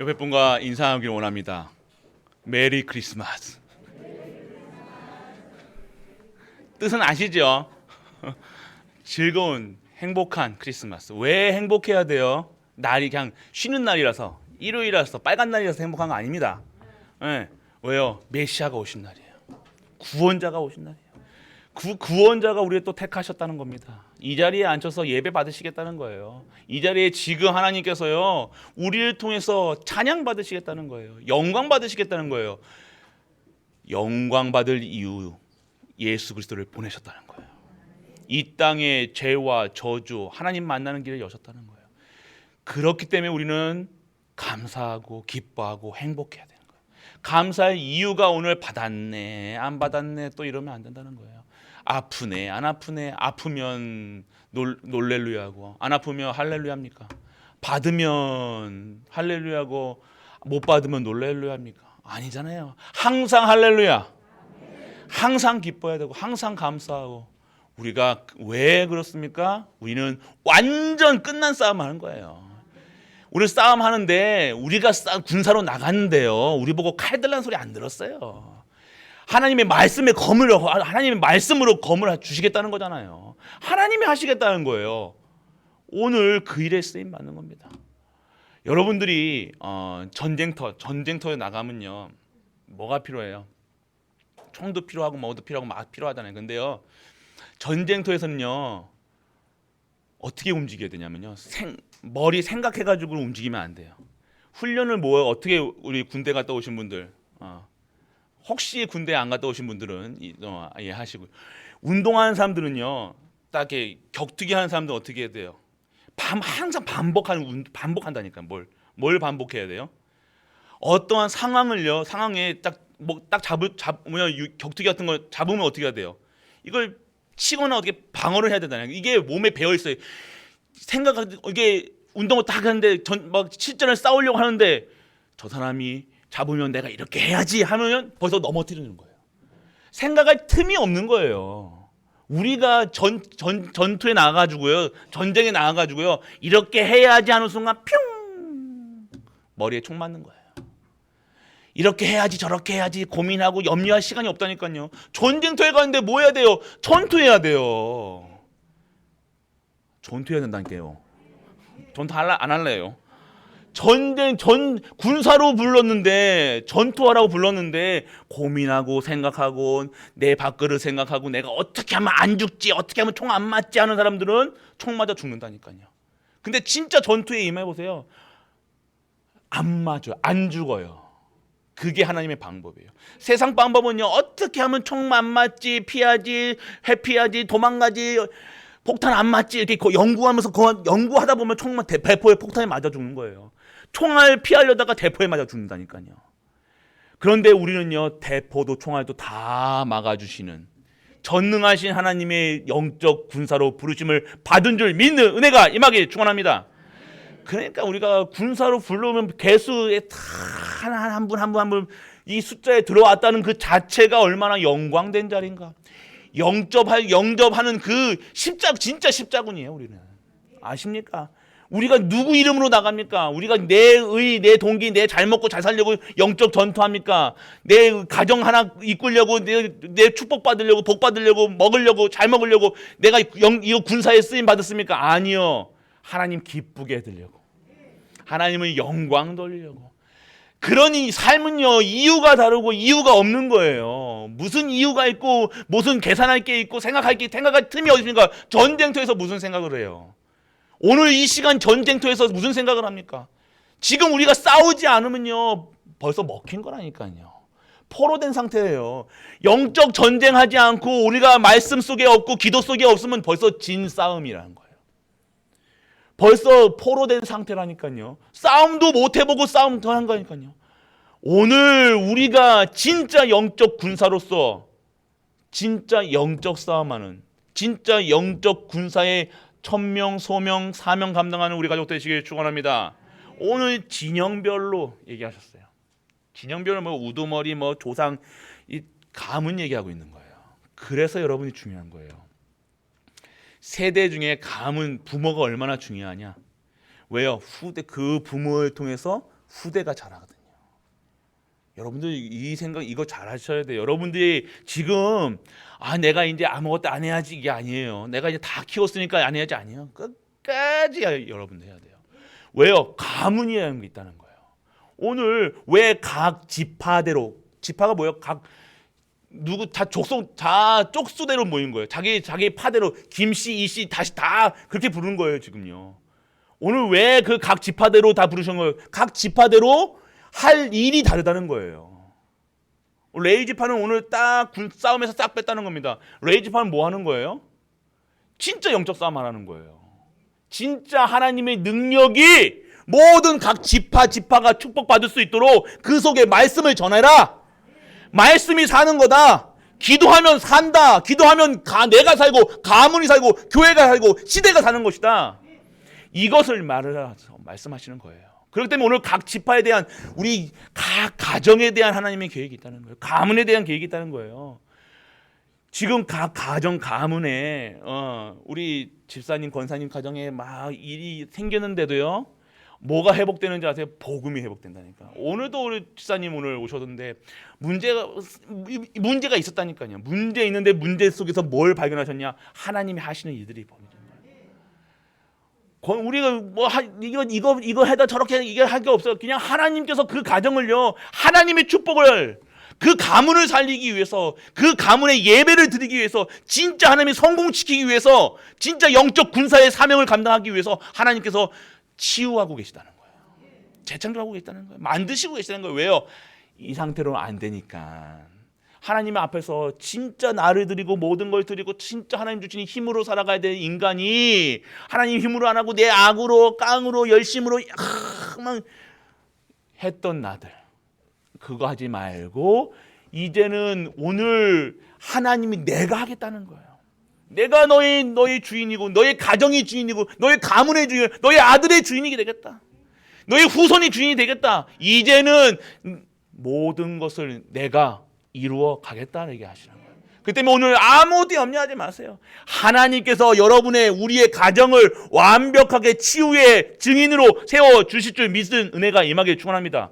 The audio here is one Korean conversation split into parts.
옆에 분과 인사하길 원합니다. 메리 크리스마스. 뜻은 아시죠? 즐거운 행복한 크리스마스. 왜 행복해야 돼요? 날이 그냥 쉬는 날이라서, 일요일이라서, 빨간 날이라서 행복한 거 아닙니다. 네. 왜요? 메시아가 오신 날이에요. 구원자가 오신 날이에요. 구원자가 우리를 또 택하셨다는 겁니다. 이 자리에 앉혀서 예배 받으시겠다는 거예요. 이 자리에 지금 하나님께서요, 우리를 통해서 찬양 받으시겠다는 거예요. 영광 받으시겠다는 거예요. 영광 받을 이유, 예수 그리스도를 보내셨다는 거예요. 이 땅에 죄와 저주, 하나님 만나는 길을 여셨다는 거예요. 그렇기 때문에 우리는 감사하고 기뻐하고 행복해야 되는 거예요. 감사할 이유가 오늘 받았네, 안 받았네, 또 이러면 안 된다는 거예요. 아프네, 안 아프네, 아프면 놀렐루야고, 안 아프면 할렐루야입니까? 받으면 할렐루야고, 못 받으면 놀렐루야입니까? 아니잖아요. 항상 할렐루야, 항상 기뻐해야 되고, 항상 감사하고. 우리가 왜 그렇습니까? 우리는 완전 끝난 싸움 하는 거예요. 우리 싸움 하는데, 우리가 군사로 나갔는데요, 우리 보고 칼 들라는 소리 안 들었어요. 하나님의 말씀에 하나님의 말씀으로 검을 주시겠다는 거잖아요. 하나님이 하시겠다는 거예요. 오늘 그 일에 쓰임 받는 겁니다. 여러분들이 전쟁터에 나가면요, 뭐가 필요해요? 총도 필요하고 뭐도 필요하고 막 필요하잖아요. 근데요, 전쟁터에서는요, 어떻게 움직여야 되냐면요, 머리 생각해가지고 움직이면 안 돼요. 훈련을 어떻게, 우리 군대 갔다 오신 분들, 혹시 군대 안 갔다 오신 분들은 이해하시고요. 운동하는 사람들은요, 딱 이렇게 격투기 하는 사람들은 어떻게 해야 돼요? 항상 반복한다니까. 뭘 반복해야 돼요? 어떠한 상황에 격투기 같은 걸 잡으면 어떻게 해야 돼요? 이걸 치거나 어떻게 방어를 해야 되잖아요. 이게 몸에 배어 있어요. 이게 운동을 딱 하는데 실전을 싸우려고 하는데, 저 사람이 잡으면 내가 이렇게 해야지 하면 벌써 넘어뜨리는 거예요. 생각할 틈이 없는 거예요. 우리가 전투에 나가가지고요, 전쟁에 나가가지고요, 이렇게 해야지 하는 순간 뿅, 머리에 총 맞는 거예요. 이렇게 해야지 저렇게 해야지 고민하고 염려할 시간이 없다니까요. 전쟁터에 가는데 뭐 해야 돼요? 전투해야 돼요. 전투해야 된다니까요. 전투 안 할래요. 군사로 불렀는데, 전투하라고 불렀는데, 고민하고 생각하고, 내 밥그릇 생각하고, 내가 어떻게 하면 안 죽지, 어떻게 하면 총 안 맞지 하는 사람들은 총 맞아 죽는다니까요. 근데 진짜 전투에 임해보세요. 안 맞아요. 안 죽어요. 그게 하나님의 방법이에요. 세상 방법은요, 어떻게 하면 총 안 맞지, 피하지, 회피하지, 도망가지, 폭탄 안 맞지, 이렇게 연구하면서 연구하다 보면 대포에 폭탄이 맞아 죽는 거예요. 총알 피하려다가 대포에 맞아 죽는다니까요. 그런데 우리는요, 대포도 총알도 다 막아주시는 전능하신 하나님의 영적 군사로 부르심을 받은 줄 믿는 은혜가 임하길 축원합니다. 그러니까 우리가 군사로 불러오면 개수에 한 분 이 숫자에 들어왔다는 그 자체가 얼마나 영광된 자리인가. 영접하는 그 진짜 십자군이에요. 우리는 아십니까? 우리가 누구 이름으로 나갑니까? 우리가 내 동기, 내 잘 먹고 잘 살려고 영적 전투합니까? 내 가정 하나 이끌려고, 내 축복 받으려고, 복 받으려고, 먹으려고, 잘 먹으려고 내가 이거 군사에 쓰임 받았습니까? 아니요. 하나님 기쁘게 해드리려고, 하나님을 영광 돌리려고. 그러니 삶은요, 이유가 다르고 이유가 없는 거예요. 무슨 이유가 있고 무슨 계산할 게 있고 생각할 틈이 어디 있습니까? 전쟁터에서 무슨 생각을 해요? 오늘 이 시간 전쟁터에서 무슨 생각을 합니까? 지금 우리가 싸우지 않으면요, 벌써 먹힌 거라니까요. 포로된 상태예요. 영적 전쟁하지 않고 우리가 말씀 속에 없고 기도 속에 없으면 벌써 진 싸움이라는 거예요. 벌써 포로된 상태라니까요. 싸움도 못 해보고 싸움 더 한 거니까요. 오늘 우리가 진짜 영적 군사로서 진짜 영적 싸움하는, 진짜 영적 군사의 천명, 소명, 사명 감당하는 우리 가족 되시길 축원합니다. 오늘 진영별로 얘기하셨어요. 진영별로 우두머리, 조상, 이 가문 얘기하고 있는 거예요. 그래서 여러분이 중요한 거예요. 세대 중에 가문, 부모가 얼마나 중요하냐? 왜요? 후대 그 부모를 통해서 후대가 잘하거든요. 여러분들 이 생각 이거 잘 하셔야 돼요. 여러분들이 지금 내가 이제 아무것도 안 해야지 이게 아니에요. 내가 이제 다 키웠으니까 안 해야지 아니에요. 끝까지 여러분들 해야 돼요. 왜요? 가문이라는 게 있다는 거예요. 오늘 왜 각 지파대로, 지파가 뭐예요? 각 누구 다 쪽수대로 모인 거예요. 자기 파대로 김씨, 이씨 다시 다 그렇게 부르는 거예요, 지금요. 오늘 왜 그 각 지파대로 다 부르신 거예요? 각 지파대로 할 일이 다르다는 거예요. 레위 지파는 오늘 딱 싸움에서 싹 뺐다는 겁니다. 레위 지파는 뭐 하는 거예요? 진짜 영적 싸움 하라는 거예요. 진짜 하나님의 능력이 모든 각 지파가 축복받을 수 있도록 그 속에 말씀을 전해라. 말씀이 사는 거다. 기도하면 산다. 기도하면 내가 살고 가문이 살고 교회가 살고 시대가 사는 것이다. 이것을 말씀하시는 거예요. 그렇기 때문에 오늘 각 지파에 대한 우리 각 가정에 대한 하나님의 계획이 있다는 거예요. 가문에 대한 계획이 있다는 거예요. 지금 각 가정 가문에 우리 집사님 권사님 가정에 막 일이 생겼는데도요. 뭐가 회복되는지 아세요? 복음이 회복된다니까. 오늘도 우리 집사님 오늘 오셨는데 문제가 있었다니까요. 문제 있는데 문제 속에서 뭘 발견하셨냐? 하나님이 하시는 일들이 보입니다. 우리가 뭐 이거 해다 저렇게 이게 할 게 없어요. 그냥 하나님께서 그 가정을요, 하나님의 축복을 그 가문을 살리기 위해서, 그 가문의 예배를 드리기 위해서, 진짜 하나님이 성공시키기 위해서, 진짜 영적 군사의 사명을 감당하기 위해서 하나님께서 치유하고 계시다는 거예요. 재창조하고 계시다는 거예요. 만드시고 계시다는 거예요. 왜요? 이 상태로는 안 되니까. 하나님 앞에서 진짜 나를 드리고 모든 걸 드리고 진짜 하나님 주시는 힘으로 살아가야 되는 인간이 하나님 힘으로 안 하고 내 악으로 깡으로 열심으로 막 했던 나들, 그거 하지 말고 이제는 오늘 하나님이 내가 하겠다는 거예요. 내가 너의 주인이고 너의 가정의 주인이고 너의 가문의 주인, 너의 아들의 주인이 되겠다. 너의 후손이 주인이 되겠다. 이제는 모든 것을 내가 이루어 가겠다는 얘기 하시는 거예요. 그 때문에 오늘 아무것도 염려하지 마세요. 하나님께서 우리의 가정을 완벽하게 치유의 증인으로 세워 주실 줄 믿는 은혜가 임하길 축원합니다.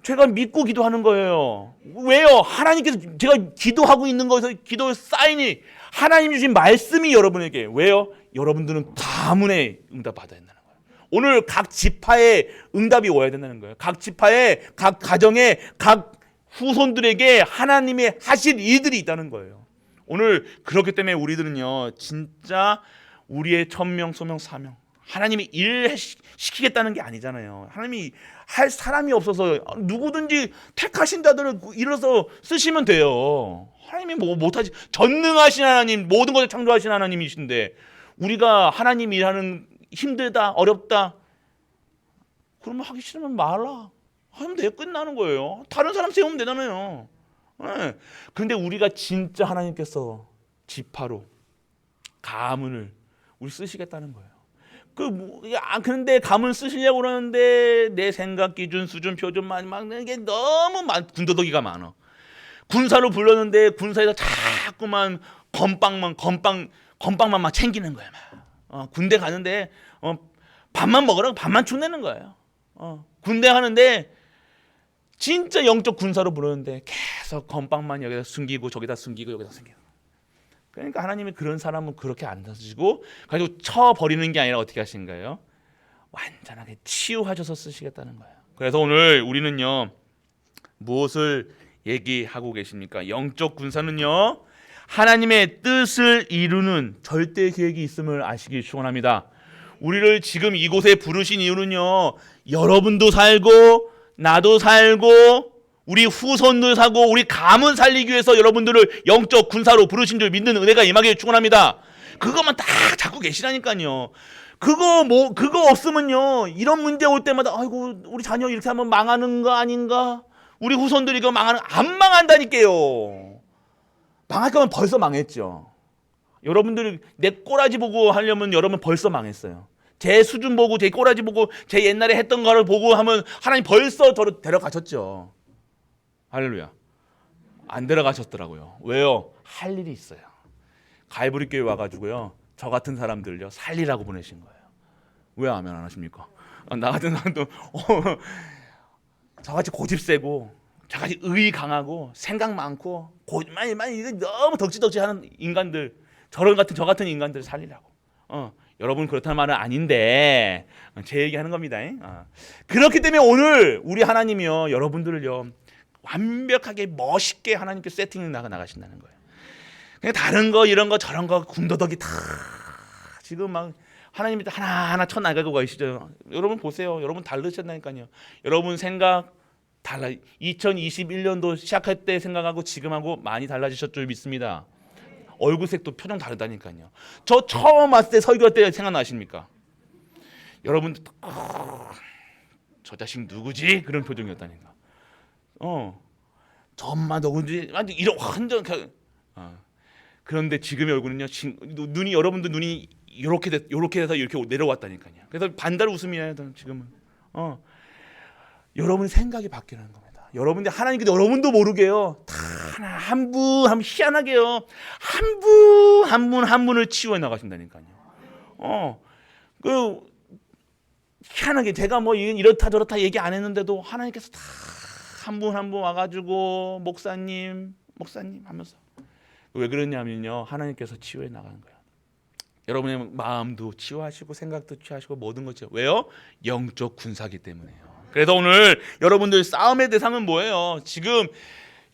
제가 믿고 기도하는 거예요. 왜요? 하나님께서 제가 기도하고 있는 것에서 기도의 사인이 하나님 주신 말씀이 여러분에게, 왜요? 여러분들은 가문의 응답 받아야 된다는 거예요. 오늘 각 지파의 응답이 와야 된다는 거예요. 각 지파의, 각 가정의, 각 후손들에게 하나님이 하실 일들이 있다는 거예요. 오늘 그렇기 때문에 우리들은요, 진짜 우리의 천명, 소명, 사명, 하나님이 일시키겠다는 게 아니잖아요. 하나님이 할 사람이 없어서 누구든지 택하신 자들을 일어서 쓰시면 돼요. 하나님이 뭐 못하지, 전능하신 하나님, 모든 것을 창조하신 하나님이신데 우리가 하나님 일하는 힘들다, 어렵다, 그러면 하기 싫으면 말라 하면 돼요. 끝나는 거예요. 다른 사람 세우면 되잖아요. 네. 그런데 우리가 진짜 하나님께서 지파로 가문을 우리 쓰시겠다는 거예요. 그런데 가문 쓰시려고 그러는데 내 생각 기준, 수준, 표준 막 이게 너무 군더더기가 많아. 군사로 불렀는데 군사에서 자꾸만 건빵만 막 챙기는 거야. 군대 가는데 밥만 먹으라고 밥만 축내는 거예요. 군대 하는데 진짜 영적 군사로 부르는데 계속 건빵만 여기다 숨기고 저기다 숨기고 여기다 숨기고. 그러니까 하나님이 그런 사람은 그렇게 안 쓰시고 가지고 쳐버리는 게 아니라 어떻게 하시는 거예요? 완전하게 치유하셔서 쓰시겠다는 거예요. 그래서 오늘 우리는요, 무엇을 얘기하고 계십니까? 영적 군사는요, 하나님의 뜻을 이루는 절대 계획이 있음을 아시기 축원합니다. 우리를 지금 이곳에 부르신 이유는요, 여러분도 살고 나도 살고 우리 후손들 사고 우리 가문 살리기 위해서 여러분들을 영적 군사로 부르신 줄 믿는 은혜가 임하기를 축원합니다. 그것만 딱 잡고 계시라니까요. 그거 없으면요, 이런 문제 올 때마다 아이고 우리 자녀 이렇게 하면 망하는 거 아닌가? 우리 후손들이 이거 안 망한다니까요. 망할 거면 벌써 망했죠. 여러분들이 내 꼬라지 보고 하려면 여러분 벌써 망했어요. 제 수준 보고 제 꼬라지 보고 제 옛날에 했던 거를 보고 하면 하나님 벌써 저를 데려가셨죠. 할렐루야. 안 데려가셨더라고요. 왜요? 할 일이 있어요. 갈보리 교회 와가지고요, 저 같은 사람들요 살리라고 보내신 거예요. 왜 아멘 안 하십니까? 나 같은 사람도 저같이 고집 세고 저같이 의의 강하고 생각 많고 많이 이거 너무 덕지덕지하는 인간들, 저 같은 인간들을 살리라고. 여러분 그렇다는 말은 아닌데 제 얘기하는 겁니다. 그렇기 때문에 오늘 우리 하나님이요 여러분들을요 완벽하게 멋있게 하나님께 세팅해 나가신다는 거예요. 그냥 다른 거 이런 거 저런 거 군더더기 다 지금 막 하나님이 하나하나 쳐나가고 계시죠. 여러분 보세요. 여러분 다르셨다니까요. 여러분 생각 달라. 2021년도 시작할 때 생각하고 지금하고 많이 달라지셨 줄 믿습니다. 얼굴색도 표정 다르다니까요. 저 처음 왔을 때 설교할 때 생각나십니까? 여러분 저 자식 누구지? 그런 표정이었다니까. 저 엄마 누구지? 완전 이런 완전 그런데 지금의 얼굴은요. 눈이 여러분들 눈이 이렇게 해서 이렇게 내려왔다니까요. 그래서 반달 웃음이에요. 지금은. 여러분의 생각이 바뀌는 겁니다. 여러분들 하나님께서 여러분도 모르게요. 다 한 분 희한하게요. 한 분을 치유해 나가신다니까요. 그 희한하게 제가 뭐 이렇다 저렇다 얘기 안 했는데도 하나님께서 다 한 분 와가지고 목사님 하면서 왜 그러냐면요. 하나님께서 치유해 나가는 거예요. 여러분의 마음도 치유하시고 생각도 치유하시고 모든 것이요. 왜요? 영적 군사기 때문에요. 그래서 오늘 여러분들 싸움의 대상은 뭐예요? 지금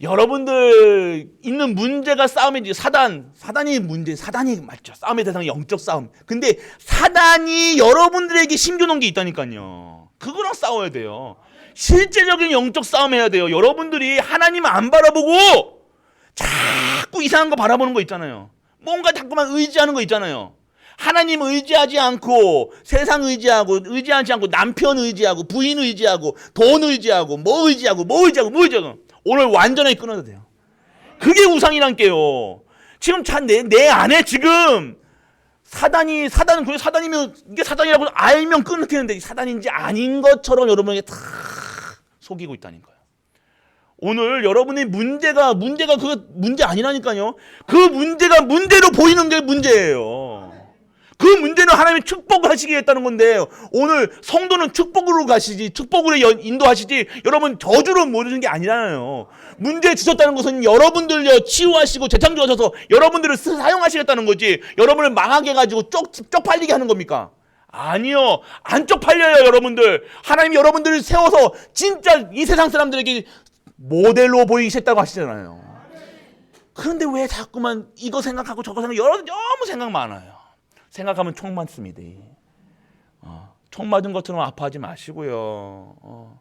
여러분들 있는 문제가 싸움이지. 사단이 문제. 사단이 맞죠. 싸움의 대상은 영적 싸움. 근데 사단이 여러분들에게 심겨놓은 게 있다니까요. 그거랑 싸워야 돼요. 실제적인 영적 싸움 해야 돼요. 여러분들이 하나님 안 바라보고 자꾸 이상한 거 바라보는 거 있잖아요. 뭔가 자꾸만 의지하는 거 있잖아요. 하나님 의지하지 않고 세상 의지하지 않고 남편 의지하고 부인 의지하고 돈 의지하고 뭐 의지하고 오늘 완전히 끊어야 돼요. 그게 우상이란 게요. 지금 내 안에 지금 그게 사단이면 이게 사단이라고 알면 끊겠는데 사단인지 아닌 것처럼 여러분에게 다 속이고 있다니까요. 오늘 여러분의 문제가 그 문제 아니라니까요. 그 문제가 문제로 보이는 게 문제예요. 그 문제는 하나님이 축복을 하시게 했다는 건데 오늘 성도는 축복으로 가시지 축복으로 인도하시지 여러분 저주로 모르는 게 아니잖아요. 문제 주셨다는 것은 여러분들요 치유하시고 재창조하셔서 여러분들을 사용하시겠다는 거지 여러분을 망하게 해가지고 쪽팔리게 하는 겁니까? 아니요. 안 쪽팔려요. 여러분들 하나님이 여러분들을 세워서 진짜 이 세상 사람들에게 모델로 보이셨다고 하시잖아요. 그런데 왜 자꾸만 이거 생각하고 저거 생각하고 너무 생각 많아요. 생각하면 총 맞습니다. 총 맞은 것처럼 아파하지 마시고요.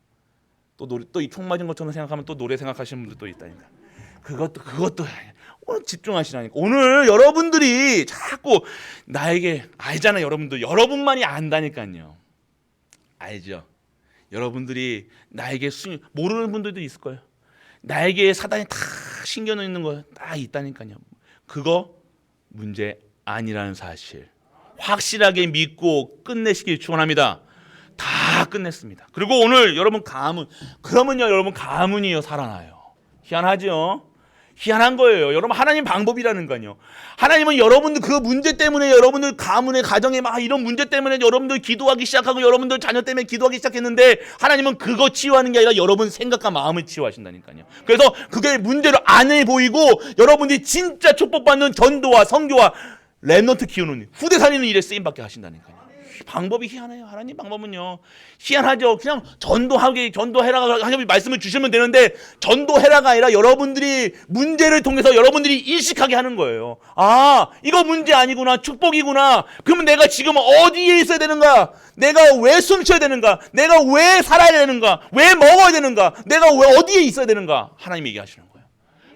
또 이 총 맞은 것처럼 생각하면 또 노래 생각하시는 분들도 있다니까. 그것도 오늘 집중하시라니까. 오늘 여러분들이 자꾸 나에게 알잖아요. 여러분들 여러분만이 안다니까요. 알죠? 여러분들이 나에게 모르는 분들도 있을 거예요. 나에게 사단이 다 신겨놓는 거 다 있다니까요. 그거 문제 아니라는 사실 확실하게 믿고 끝내시길 축원합니다. 다 끝냈습니다. 그리고 오늘 여러분 그러면요 여러분 가문이요 살아나요. 희한하죠? 희한한 거예요. 여러분 하나님 방법이라는 거요. 하나님은 여러분들 그 문제 때문에 여러분들 가문의 가정에 막 이런 문제 때문에 여러분들 기도하기 시작하고 여러분들 자녀 때문에 기도하기 시작했는데 하나님은 그거 치유하는 게 아니라 여러분 생각과 마음을 치유하신다니까요. 그래서 그게 문제로 안 해 보이고 여러분들이 진짜 축복받는 전도와 선교와 렘넌트 키우는 후대 살리는 일에 쓰임받게 하신다니까요. 방법이 희한해요. 하나님 방법은요 희한하죠. 그냥 전도해라가 하나님이 말씀을 주시면 되는데 전도해라가 아니라 여러분들이 문제를 통해서 여러분들이 인식하게 하는 거예요. 아 이거 문제 아니구나 축복이구나. 그러면 내가 지금 어디에 있어야 되는가? 내가 왜 숨쉬어야 되는가? 내가 왜 살아야 되는가? 왜 먹어야 되는가? 내가 왜 어디에 있어야 되는가? 하나님이 얘기하시는 거예요.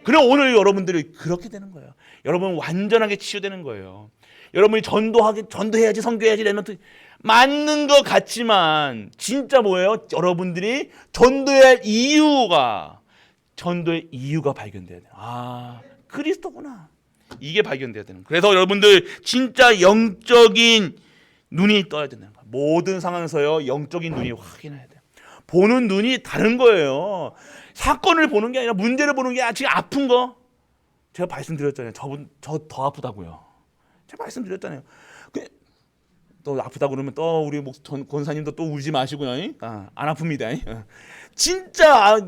그럼 오늘 여러분들이 그렇게 되는 거예요. 여러분 완전하게 치유되는 거예요. 여러분이 전도해야지 선교해야지 렘넌트 맞는 것 같지만 진짜 뭐예요? 여러분들이 전도의 이유가 발견돼야 돼요. 아 그리스도구나 이게 발견돼야 되는 거예요. 그래서 여러분들 진짜 영적인 눈이 떠야 되는 거예요. 모든 상황에서요 영적인 눈이 확인해야 돼요. 보는 눈이 다른 거예요. 사건을 보는 게 아니라 문제를 보는 게 아니라 지금 아픈 거 제가 말씀드렸잖아요. 저 더 아프다고요. 제가 말씀드렸잖아요. 또 아프다 그러면 또 우리 권사님도 또 울지 마시고요. 안 아픕니다. 진짜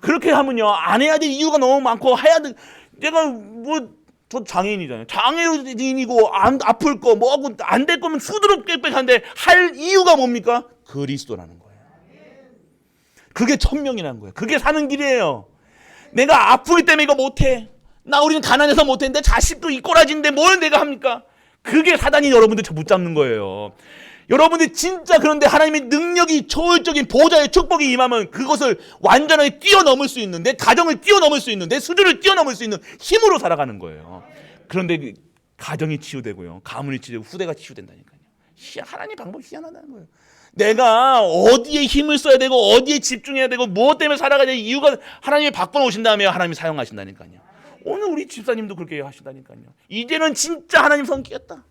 그렇게 하면요 안 해야 될 이유가 너무 많고 해야 돼. 내가 뭐 저 장애인이잖아요. 장애인이고 안 아플 거 뭐하고 안 될 거면 수두룩 빽빽한데 할 이유가 뭡니까? 그리스도라는 거예요. 그게 천명이라는 거예요. 그게 사는 길이에요. 내가 아프기 때문에 이거 못해. 우리는 가난해서 못해. 내 자식도 이 꼬라지인데 뭘 내가 합니까? 그게 사단이 여러분들 붙잡는 거예요. 여러분들 진짜 그런데 하나님의 능력이 초월적인 보좌의 축복이 임하면 그것을 완전하게 뛰어넘을 수 있는, 내 가정을 뛰어넘을 수 있는, 내 수준을 뛰어넘을 수 있는 힘으로 살아가는 거예요. 그런데 가정이 치유되고요, 가문이 치유되고 후대가 치유된다니까요. 하나님 방법이 희한하다는 거예요. 내가 어디에 힘을 써야 되고 어디에 집중해야 되고 무엇 때문에 살아가야 될 이유가 하나님이 바꿔놓으신 다음에 하나님이 사용하신다니까요. 오늘 우리 집사님도 그렇게 하신다니까요. 이제는 진짜 하나님 섬기겠다.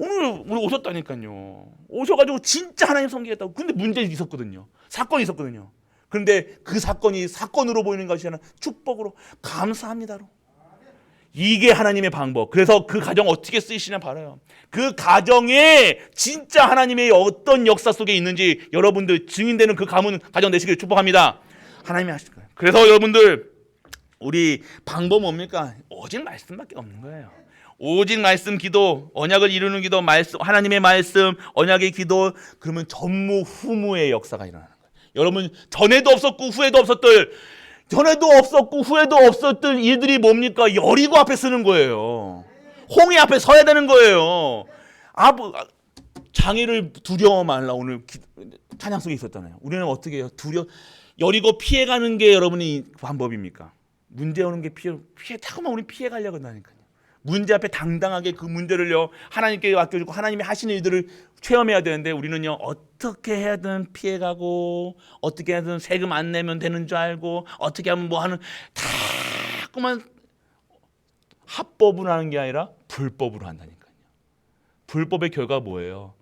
오늘 오셨다니까요. 오셔가지고 진짜 하나님 섬기겠다고. 근데 문제 있었거든요. 사건이 있었거든요. 그런데 그 사건이 사건으로 보이는 것이 아니라 축복으로 감사합니다로. 이게 하나님의 방법. 그래서 그 가정 어떻게 쓰이시나 봐요. 그 가정에 진짜 하나님의 어떤 역사 속에 있는지 여러분들 증인되는 그 가문 가정 되시길 축복합니다. 하나님이 하실 거예요. 그래서 여러분들 우리 방법 뭡니까? 오직 말씀밖에 없는 거예요. 오직 말씀 기도, 언약을 이루는 기도, 말씀, 하나님의 말씀, 언약의 기도. 그러면 전무후무의 역사가 일어나는 거예요. 여러분 전에도 없었고 후에도 없었던 일들이 뭡니까? 여리고 앞에 서는 거예요. 홍해 앞에 서야 되는 거예요. 장애를 두려워 말라. 오늘 찬양 속에 있었잖아요. 우리는 어떻게 해요? 여리고 피해가는 게 여러분이 방법입니까? 문제 오는 게 자꾸만 우리 피해가려고 한다니까요. 문제 앞에 당당하게 그 문제를요 하나님께 맡겨주고 하나님이 하시는 일들을 체험해야 되는데 우리는요 어떻게 해야든 피해가고 어떻게 하든 세금 안 내면 되는 줄 알고 어떻게 하면 뭐 하는 자꾸만 합법으로 하는 게 아니라 불법으로 한다니까요. 불법의 결과가 뭐예요?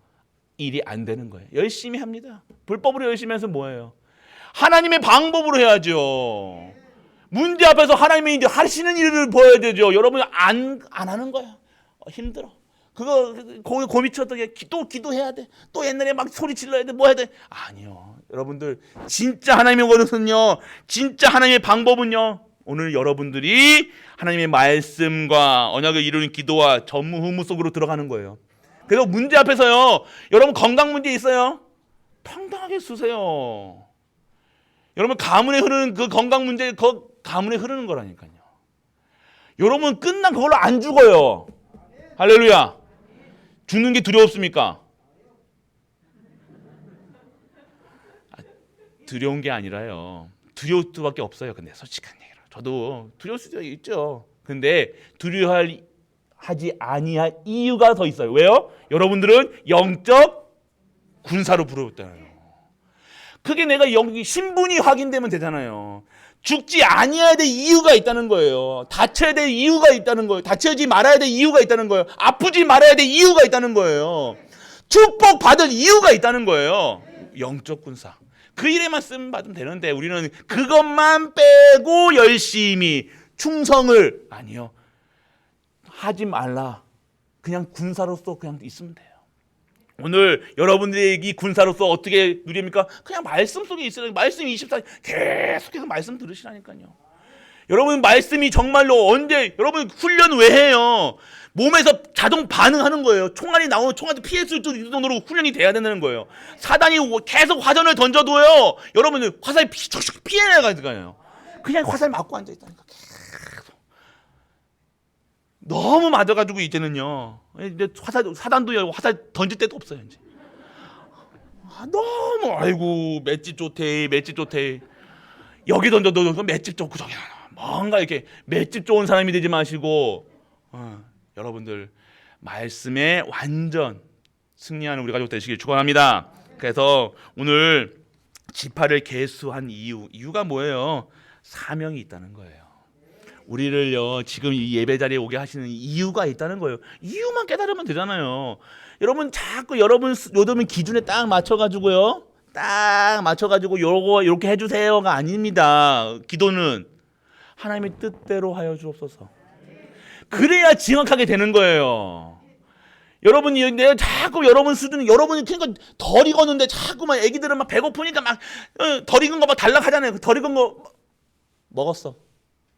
일이 안 되는 거예요. 열심히 합니다. 불법으로 열심히 해서 뭐예요? 하나님의 방법으로 해야죠. 문제 앞에서 하나님이 이제 하시는 일을 보여야 되죠. 여러분 안 하는 거야. 힘들어. 그거 고미쳤던 또 기도해야 돼. 또 옛날에 막 소리 질러야 돼. 뭐 해야 돼? 아니요. 여러분들 진짜 하나님의 것은요. 진짜 하나님의 방법은요. 오늘 여러분들이 하나님의 말씀과 언약을 이루는 기도와 전무후무 속으로 들어가는 거예요. 그래서 문제 앞에서요. 여러분 건강 문제 있어요? 당당하게 쓰세요. 여러분 가문에 흐르는 그 건강 문제 가문에 흐르는 거라니까요. 여러분 끝난 그걸로 안 죽어요. 할렐루야. 죽는 게 두려웠습니까? 두려운 게 아니라요. 두려울 수밖에 없어요. 근데 솔직한 얘기로 저도 두려울 수도 있죠. 근데 두려워하지 아니할 이유가 더 있어요. 왜요? 여러분들은 영적 군사로 부르셨잖아요. 그게 내가 신분이 확인되면 되잖아요. 죽지 아니해야 될 이유가 있다는 거예요. 다쳐야 될 이유가 있다는 거예요. 다치지 말아야 될 이유가 있다는 거예요. 아프지 말아야 될 이유가 있다는 거예요. 축복 받을 이유가 있다는 거예요. 영적 군사. 그 일에만 쓰면 받으면 되는데 우리는 그것만 빼고 열심히 충성을 아니요. 하지 말라. 그냥 군사로서 그냥 있으면 돼요. 오늘 여러분들의 이 군사로서 어떻게 누립니까? 그냥 말씀 속에 있어요. 말씀 24시 계속해서 말씀 들으시라니까요. 여러분 말씀이 정말로 여러분 훈련 왜 해요? 몸에서 자동 반응하는 거예요. 총알이 나오면 총알도 피했을 정도로 훈련이 돼야 되는 거예요. 사단이 계속 화전을 던져도요. 여러분들 화살 피해내가지고요. 그냥 화살 맞고 앉아있다니까. 너무 맞아가지고 이제는요. 이제 사단도 화살 던질 데도 없어요. 이제. 너무 아이고 맷집 좋대. 여기 던져도 맷집 좋고 저기 뭔가 이렇게 맷집 좋은 사람이 되지 마시고 여러분들 말씀에 완전 승리하는 우리 가족 되시길 축원합니다. 그래서 오늘 지파를 계수한 이유가 뭐예요? 사명이 있다는 거예요. 우리를요 지금 이 예배 자리에 오게 하시는 이유가 있다는 거예요. 이유만 깨달으면 되잖아요. 여러분 자꾸 요즘 기준에 딱 맞춰가지고요, 요거 이렇게 해주세요가 아닙니다. 기도는 하나님의 뜻대로 하여 주옵소서. 그래야 정확하게 되는 거예요. 여러분이 내가 자꾸 여러분 수준이 여러분이 그러니까 덜 익었는데 자꾸 막 애기들은 막 배고프니까 막 덜 익은 거 막 달라하잖아요. 덜 익은 거 먹었어.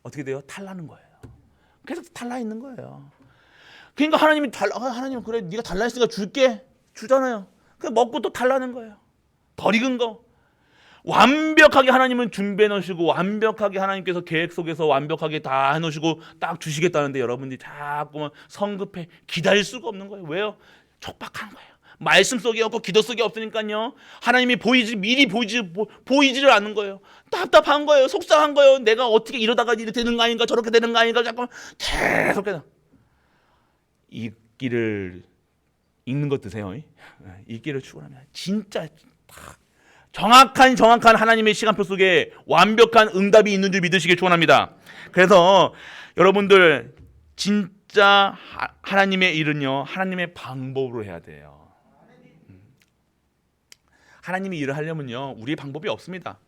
어떻게 돼요? 탈나는 거예요. 계속 달라 있는 거예요. 그러니까 하나님이 하나님 그래 네가 달라 했으니까 줄게 주잖아요. 그 먹고 또 달라는 거예요. 덜 익은 거 완벽하게 하나님은 준비해 놓으시고 완벽하게 하나님께서 계획 속에서 완벽하게 다 해놓으시고 딱 주시겠다는데 여러분들이 자꾸만 성급해 기다릴 수가 없는 거예요. 왜요? 촉박한 거예요. 말씀 속에 없고 기도 속에 없으니까요. 하나님이 미리 보이지를 않는 거예요. 답답한 거예요. 속상한 거예요. 내가 어떻게 이러다가 이렇게 되는 거 아닌가 저렇게 되는 거 아닌가 자꾸 계속해서 이 길을 읽는 것 드세요. 이 길을 추구하면 진짜 정확한 하나님의 시간표 속에 완벽한 응답이 있는 줄 믿으시길 축원합니다. 그래서 여러분들 진짜 하나님의 일은요 하나님의 방법으로 해야 돼요. 하나님이 일을 하려면요 우리의 방법이 없습니다.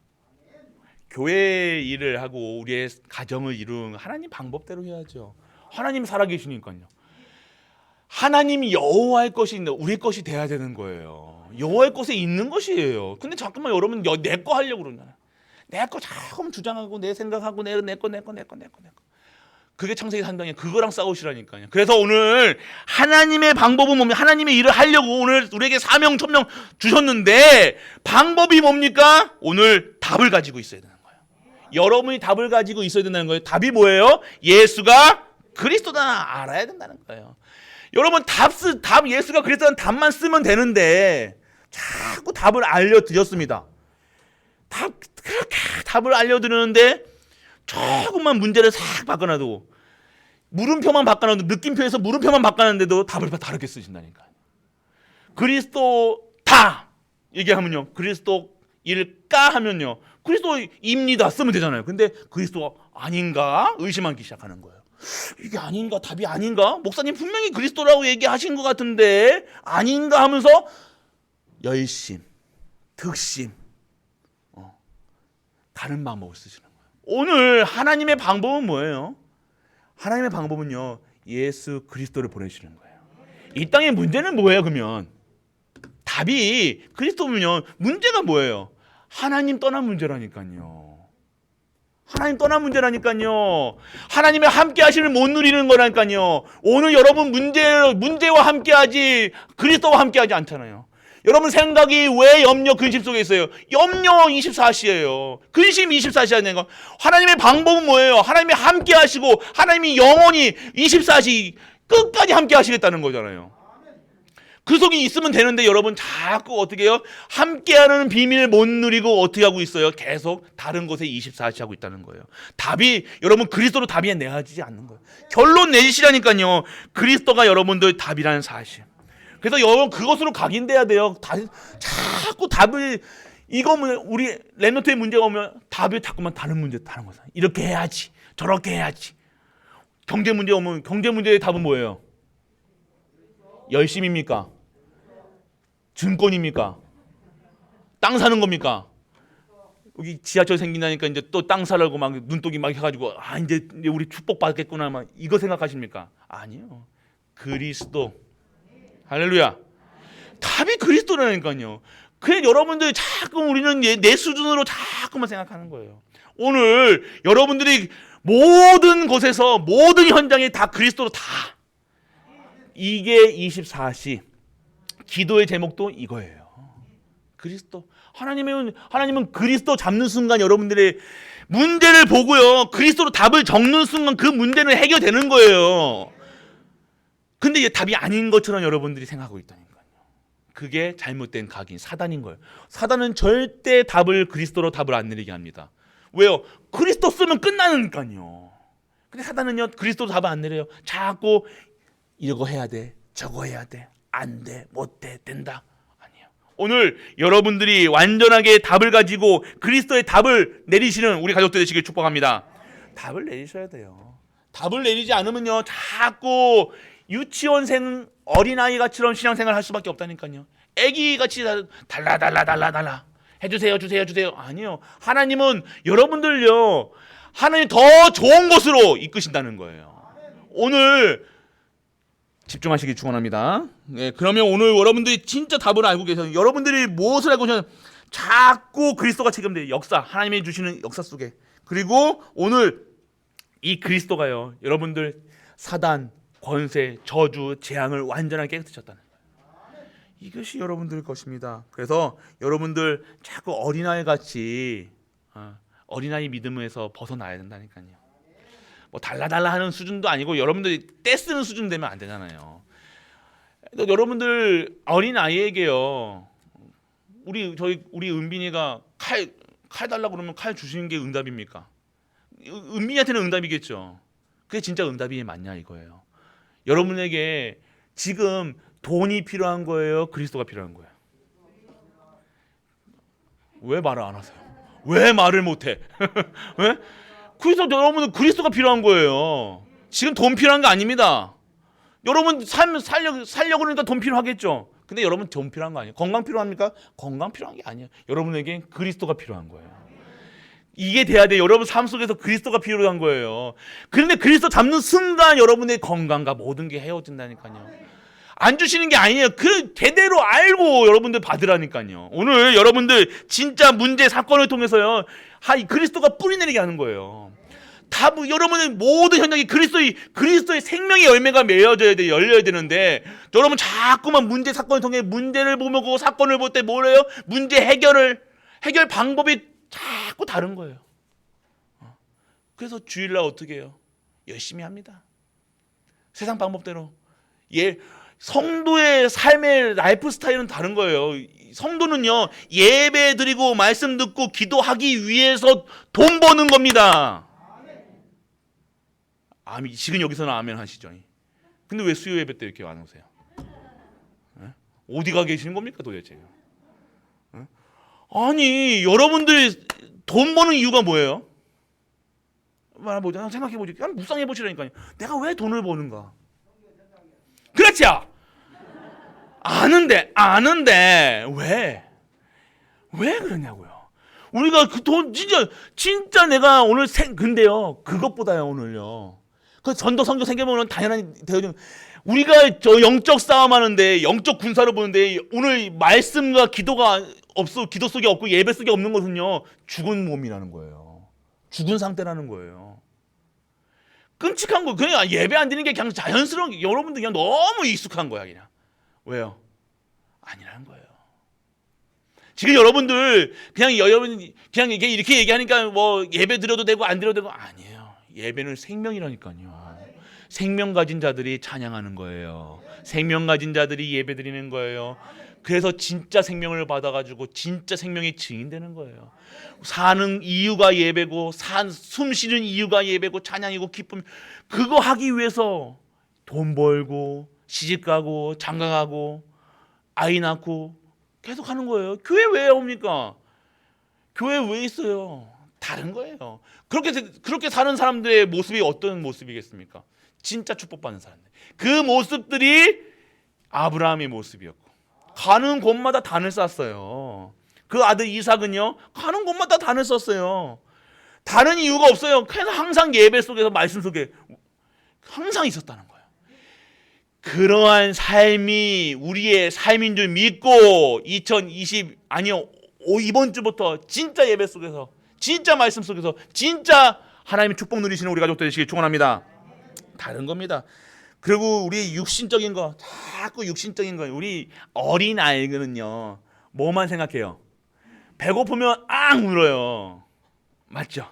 교회 일을 하고 우리의 가정을 이루는 하나님 방법대로 해야죠. 하나님 살아계시니까요. 하나님이 여호와의 것이 있는데 우리 것이 돼야 되는 거예요. 여호와의 것에 있는 것이에요. 근데 잠깐만 여러분 내 거 하려고 그러잖아요. 내 거 자꾸 주장하고 내 생각하고 내 거. 그게 창세기 3장에 그거랑 싸우시라니까요. 그래서 오늘 하나님의 방법은 뭡니까? 하나님의 일을 하려고 오늘 우리에게 사명 천명 주셨는데 방법이 뭡니까? 오늘 답을 가지고 있어야 되는 거예요. 여러분이 답을 가지고 있어야 된다는 거예요. 답이 뭐예요? 예수가 그리스도다 알아야 된다는 거예요. 여러분 답 예수가 그리스도라는 답만 쓰면 되는데 자꾸 답을 알려드렸습니다. 그렇게 답을 알려드리는데 조금만 문제를 싹 바꿔놔도 물음표만 바꿔놔도 느낌표에서 물음표만 바꿔놨는데도 답을 다르게 쓰신다니까요. 그리스도다 얘기하면요. 그리스도일까 하면요. 그리스도입니다 쓰면 되잖아요. 근데 그리스도 아닌가 의심하기 시작하는 거예요. 이게 아닌가 답이 아닌가 목사님 분명히 그리스도라고 얘기하신 것 같은데 아닌가 하면서 열심 득심 다른 방법을 쓰시는 거예요. 오늘 하나님의 방법은 뭐예요? 하나님의 방법은요 예수 그리스도를 보내시는 거예요. 이 땅의 문제는 뭐예요? 그러면 답이 그리스도면요 문제가 뭐예요? 하나님 떠난 문제라니까요. 하나님 떠난 문제라니까요. 하나님의 함께 하심을 못 누리는 거라니까요. 오늘 여러분 문제와 함께하지 그리스도와 함께하지 않잖아요. 여러분 생각이 왜 염려 근심 속에 있어요? 염려 24시예요. 근심 24시 하는 거. 하나님의 방법은 뭐예요? 하나님이 함께 하시고 하나님이 영원히 24시 끝까지 함께 하시겠다는 거잖아요. 그 속에 있으면 되는데 여러분 자꾸 어떻게 해요? 함께하는 비밀을 못 누리고 어떻게 하고 있어요? 계속 다른 곳에 24시 하고 있다는 거예요. 답이 여러분 그리스도로 답이 내어지지 않는 거예요. 결론 내시라니까요. 그리스도가 여러분들 답이라는 사실. 그래서 여러분 그것으로 각인돼야 돼요. 자꾸 답을 이거 우리 랩노트의 문제가 오면 답이 자꾸만 다른 거죠. 이렇게 해야지, 저렇게 해야지. 경제 문제 오면 경제 문제의 답은 뭐예요? 열심입니까? 증권입니까? 땅 사는 겁니까? 여기 지하철 생긴다니까 이제 또 땅 사려고 막 눈독이 막 해가지고 이제 우리 축복 받겠구나 막 이거 생각하십니까? 아니요. 그리스도. 할렐루야. 답이 그리스도라니까요. 그래 여러분들이 자꾸 우리는 내 수준으로 자꾸만 생각하는 거예요. 오늘 여러분들이 모든 곳에서 모든 현장에 다 그리스도로 다 이게 24시 기도의 제목도 이거예요. 그리스도. 하나님은 그리스도 잡는 순간 여러분들의 문제를 보고요. 그리스도로 답을 적는 순간 그 문제는 해결되는 거예요. 근데 이게 답이 아닌 것처럼 여러분들이 생각하고 있다니까요. 그게 잘못된 각인, 사단인 거예요. 사단은 절대 그리스도로 답을 안 내리게 합니다. 왜요? 그리스도 쓰면 끝나니까요. 근데 사단은요 그리스도로 답을 안 내려요. 자꾸 이거 해야 돼, 저거 해야 돼, 안 돼, 못 돼, 된다. 아니에요. 오늘 여러분들이 완전하게 답을 가지고 그리스도의 답을 내리시는 우리 가족들 되시길 축복합니다. 답을 내리셔야 돼요. 답을 내리지 않으면요 자꾸 유치원생 어린아이가처럼 신앙생활 할 수밖에 없다니까요. 애기같이 달라 해주세요 주세요. 아니요. 하나님은 여러분들요 하나님 더 좋은 곳으로 이끄신다는 거예요. 오늘 집중하시기 축원합니다. 네, 그러면 오늘 여러분들이 진짜 답을 알고 계셔요. 여러분들이 무엇을 알고 계셔요? 자꾸 그리스도가 책임져요. 역사, 하나님이 주시는 역사 속에. 그리고 오늘 이 그리스도가요, 여러분들 사단, 권세, 저주, 재앙을 완전하게 깨끗하셨다는 거예요. 이것이 여러분들 것입니다. 그래서 여러분들 자꾸 어린아이 같이 어린아이 믿음에서 벗어나야 된다니까요. 뭐 달라달라 하는 수준도 아니고 여러분들이 떼쓰는 수준 되면 안 되잖아요. 여러분들 어린 아이에게요, 우리 은빈이가 칼 달라고 그러면 칼 주시는 게 응답입니까? 은빈이한테는 응답이겠죠. 그게 진짜 응답이 맞냐 이거예요. 여러분에게 지금 돈이 필요한 거예요, 그리스도가 필요한 거예요? 왜 말을 안 하세요? 왜 말을 못해? 왜? 여러분은 그리스도가 필요한 거예요. 지금 돈 필요한 거 아닙니다. 여러분 살려고 그러니까 돈 필요하겠죠. 근데 여러분 돈 필요한 거 아니에요. 건강 필요합니까? 건강 필요한 게 아니에요. 여러분에게 그리스도가 필요한 거예요. 이게 돼야 돼요. 여러분 삶 속에서 그리스도가 필요한 거예요. 그런데 그리스도 잡는 순간 여러분의 건강과 모든 게 헤어진다니까요. 안 주시는 게 아니에요. 그 대대로 알고 여러분들 받으라니까요. 오늘 여러분들 진짜 문제 사건을 통해서요, 그리스도가 뿌리내리게 하는 거예요. 여러분의 모든 현장이 그리스도의 생명의 열매가 열려야 되는데, 여러분 자꾸만 문제 사건을 통해 문제를 보고 사건을 볼 때 뭐래요? 문제 해결 방법이 자꾸 다른 거예요. 그래서 주일날 어떻게 해요? 열심히 합니다. 세상 방법대로. 성도의 삶의 라이프 스타일은 다른 거예요. 성도는요, 예배 드리고 말씀 듣고 기도하기 위해서 돈 버는 겁니다. 지금 여기서는 아멘 하시죠. 근데 왜 수요 예배 때 이렇게 안 오세요? 어디 가 계시는 겁니까 도대체? 아니, 여러분들 돈 버는 이유가 뭐예요? 생각해보지. 그냥 묵상해보시라니까요. 내가 왜 돈을 버는가? 그렇죠? 아는데 왜 그러냐고요. 우리가 그 돈 진짜 내가 오늘 근데요, 그것보다요, 오늘요, 그 전도 성교 생겨보면 당연한 대우죠. 우리가 저 영적 싸움하는데, 영적 군사를 보는데, 오늘 말씀과 기도 속에 없고 예배 속에 없는 것은요, 죽은 몸이라는 거예요. 죽은 상태라는 거예요. 끔찍한 거. 그냥 예배 안 드리는 게 그냥 자연스러운 게, 여러분들 그냥 너무 익숙한 거야 그냥. 왜요? 아니라는 거예요. 지금 여러분들 그냥 이게 이렇게 얘기하니까 뭐 예배 드려도 되고 안 드려도 되고, 아니에요. 예배는 생명이라니까요. 생명 가진 자들이 찬양하는 거예요. 생명 가진 자들이 예배 드리는 거예요. 그래서 진짜 생명을 받아가지고 진짜 생명의 증인되는 거예요. 사는 이유가 예배고, 숨 쉬는 이유가 예배고, 찬양이고, 기쁨. 그거 하기 위해서 돈 벌고 시집 가고 장가 가고 아이 낳고 계속 하는 거예요. 교회 왜 옵니까? 교회 왜 있어요? 다른 거예요. 그렇게 사는 사람들의 모습이 어떤 모습이겠습니까? 진짜 축복받는 사람들. 그 모습들이 아브라함의 모습이었고, 가는 곳마다 단을 쌌어요. 그 아들 이삭은요, 가는 곳마다 단을 썼어요. 다른 이유가 없어요. 그래서 항상 예배 속에서 말씀 속에 항상 있었다는 거예요. 그러한 삶이 우리의 삶인 줄 믿고 이번 주부터 진짜 예배 속에서, 진짜 말씀 속에서 진짜 하나님의 축복 누리시는 우리 가족 되시길 축원합니다. 다른 겁니다. 그리고 우리 육신적인 거, 자꾸 육신적인 거, 우리 어린 아이들은요, 뭐만 생각해요? 배고프면 앙 울어요. 맞죠?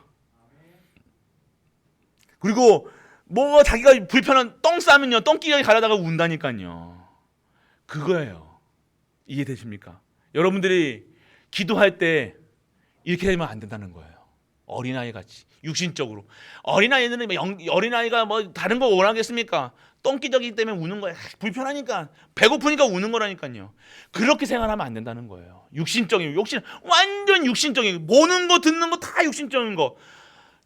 그리고 뭐 자기가 불편한 똥 싸면요, 똥기가 가려다가 운다니까요. 그거예요. 이해되십니까? 여러분들이 기도할 때 이렇게 되면 안 된다는 거예요. 어린아이 같이 육신적으로. 어린아이가 뭐 다른 거 원하겠습니까? 똥기저기 때문에 우는 거예요. 불편하니까, 배고프니까 우는 거라니까요. 그렇게 생각하면 안 된다는 거예요. 완전 육신적인 거. 보는 거 듣는 거 다 육신적인 거,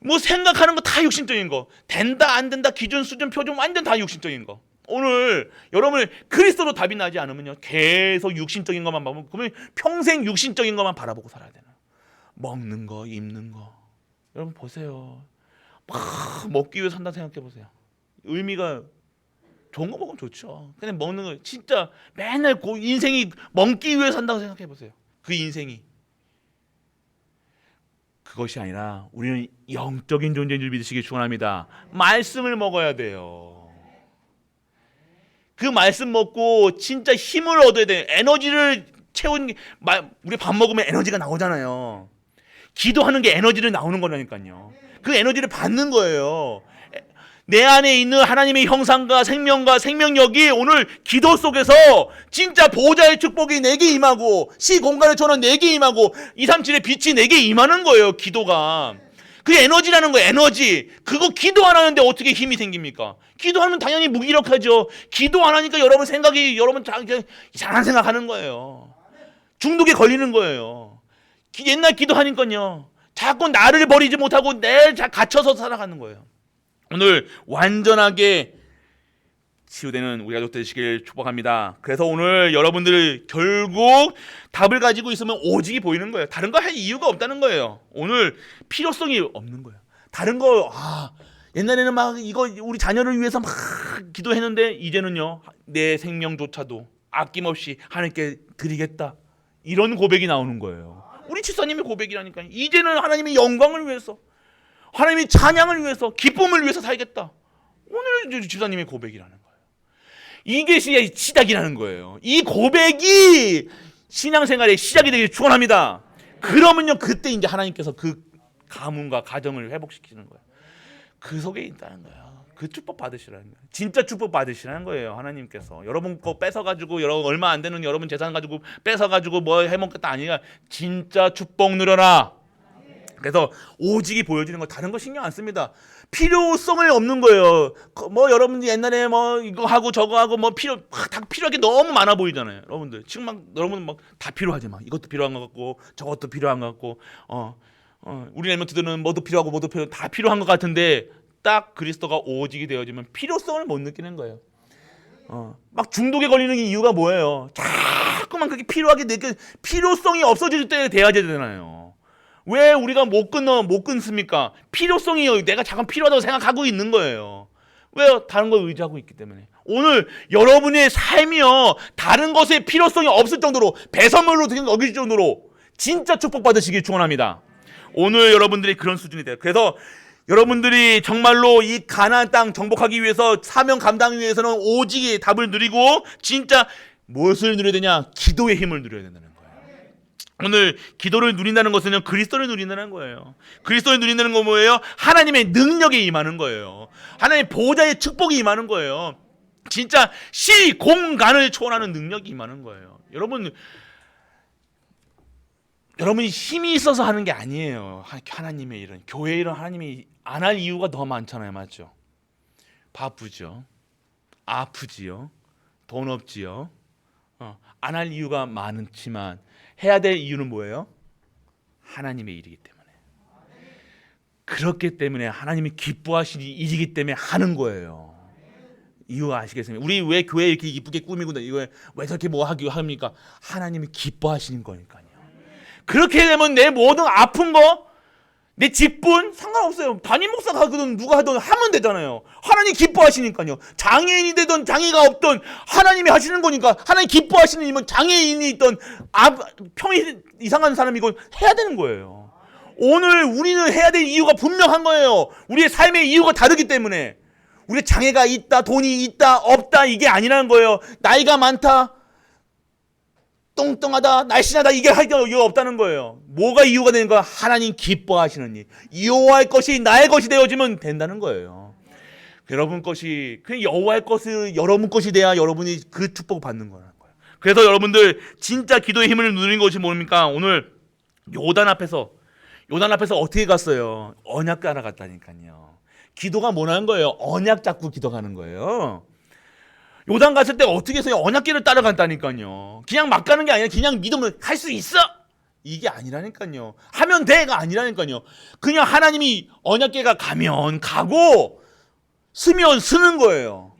뭐 생각하는 거 다 육신적인 거, 된다 안 된다 기준 수준 표준 완전 다 육신적인 거. 오늘 여러분 그리스도로 답이 나지 않으면요, 계속 육신적인 것만 보면, 그러면 평생 육신적인 것만 바라보고 살아야 되나. 먹는 거, 입는 거. 여러분 보세요. 막 먹기 위해 산다 생각해 보세요. 의미가 좋은 거 먹으면 좋죠. 근데 먹는 거 진짜 맨날 인생이 먹기 위해 산다고 생각해 보세요. 그 인생이. 그것이 아니라 우리는 영적인 존재인 줄 믿으시기 축원합니다. 말씀을 먹어야 돼요. 그 말씀 먹고 진짜 힘을 얻어야 돼요. 에너지를 채우는 게, 우리 밥 먹으면 에너지가 나오잖아요. 기도하는 게 에너지를 나오는 거라니까요. 그 에너지를 받는 거예요. 내 안에 있는 하나님의 형상과 생명과 생명력이 오늘 기도 속에서 진짜 보호자의 축복이 내게 임하고 시공간의 전원 내게 임하고 237의 빛이 내게 임하는 거예요. 기도가. 그게 에너지라는 거예요. 에너지. 그거 기도 안 하는데 어떻게 힘이 생깁니까? 기도하면 당연히 무기력하죠. 기도 안 하니까 여러분 생각이 여러분 이상한 생각하는 거예요. 중독에 걸리는 거예요. 옛날 기도하니까요. 자꾸 나를 버리지 못하고 내 갇혀서 살아가는 거예요. 오늘 완전하게 치유되는 우리 가족 되시길 축복합니다. 그래서 오늘 여러분들 결국 답을 가지고 있으면 오직이 보이는 거예요. 다른 거 할 이유가 없다는 거예요. 오늘 필요성이 없는 거예요. 다른 거 옛날에는 막 이거 우리 자녀를 위해서 막 기도했는데 이제는요 내 생명조차도 아낌없이 하나님께 드리겠다 이런 고백이 나오는 거예요. 우리 집사님의 고백이라니까요. 이제는 하나님의 영광을 위해서 하나님의 찬양을 위해서 기쁨을 위해서 살겠다. 오늘 집사님의 고백이라는 거예요. 이게 시작이라는 거예요. 이 고백이 신앙생활의 시작이 되길 축원합니다. 그러면요 그때 이제 하나님께서 그 가문과 가정을 회복시키는 거예요. 그 속에 있다는 거예요. 그 축복 받으시라는 거예요. 진짜 축복 받으시라는 거예요. 하나님께서 여러분 거 뺏어가지고 여러분 얼마 안 되는 여러분 재산 가지고 뺏어가지고 뭐 해먹겠다 아니라 진짜 축복 누려라. 그래서 오직이 보여지는 거 다른 거 신경 안 씁니다. 필요성을 없는 거예요. 뭐 여러분들 옛날에 뭐 이거 하고 저거 하고 뭐 다 필요한 게 너무 많아 보이잖아요. 여러분들 지금 막 여러분 막 다 필요하지 막 이것도 필요한 것 같고 저것도 필요한 것 같고 우리 랩런트들은 뭐도 필요하고 뭐도 다 필요한 것 같은데 딱 그리스도가 오직이 되어지면 필요성을 못 느끼는 거예요. 막 중독에 걸리는 이유가 뭐예요? 자꾸만 그렇게 필요하게 느껴 필요성이 없어질 때 돼야 되잖아요. 왜 우리가 못 끊습니까? 필요성이 내가 잠깐 필요하다고 생각하고 있는 거예요. 왜요? 다른 걸 의지하고 있기 때문에. 오늘 여러분의 삶이요 다른 것에 필요성이 없을 정도로 배선물로 여길 정도로 진짜 축복받으시길 축원합니다. 오늘 여러분들이 그런 수준이 돼요. 그래서 여러분들이 정말로 이 가나안 땅 정복하기 위해서 사명 감당하기 위해서는 오직의 답을 누리고 진짜 무엇을 누려야 되냐? 기도의 힘을 누려야 된다는 거예요. 오늘 기도를 누린다는 것은 그리스도를 누린다는 거예요. 그리스도를 누린다는 건 뭐예요? 하나님의 능력이 임하는 거예요. 하나님의 보호자의 축복이 임하는 거예요. 진짜 시공간을 초월하는 능력이 임하는 거예요. 여러분이 힘이 있어서 하는 게 아니에요. 하나님의 일은 교회 일은 하나님이 안 할 이유가 더 많잖아요. 맞죠? 바쁘죠. 아프지요. 돈 없지요. 안 할 이유가 많지만 해야 될 이유는 뭐예요? 하나님의 일이기 때문에. 그렇기 때문에 하나님이 기뻐하시는 일이기 때문에 하는 거예요. 이유 아시겠습니까? 우리 왜 교회 이렇게 이쁘게 꾸미고 이거 왜 저렇게 뭐 하기 합니까? 하나님이 기뻐하시는 거니까요. 그렇게 되면 내 모든 아픈 거, 내 직분 상관없어요. 담임 목사가 하든 누가 하든 하면 되잖아요. 하나님 기뻐하시니까요. 장애인이 되든 장애가 없든 하나님이 하시는 거니까 하나님 기뻐하시는 일이면 장애인이 있든 평이 이상한 사람이고 해야 되는 거예요. 오늘 우리는 해야 될 이유가 분명한 거예요. 우리의 삶의 이유가 다르기 때문에. 우리의 장애가 있다, 돈이 있다, 없다 이게 아니라는 거예요. 나이가 많다, 뚱뚱하다, 날씬하다 이게 할 이유가 없다는 거예요. 뭐가 이유가 되는 거야? 하나님 기뻐하시는 일. 여호와의 것이 나의 것이 되어지면 된다는 거예요. 여러분 것이 그냥 여호와의 것이 여러분 것이 돼야 여러분이 그 축복을 받는 거라는 거예요. 그래서 여러분들 진짜 기도의 힘을 누리는 것이 뭡니까? 오늘 요단 앞에서 어떻게 갔어요? 언약 가러 갔다니까요. 기도가 뭐라는 거예요? 언약 잡고 기도하는 거예요. 요단 갔을 때 어떻게 해서 언약궤를 따라간다니까요. 그냥 막 가는 게 아니라 그냥 믿으면 할 수 있어 이게 아니라니까요. 하면 돼가 아니라니까요. 그냥 하나님이 언약궤가 가면 가고 쓰면 쓰는 거예요.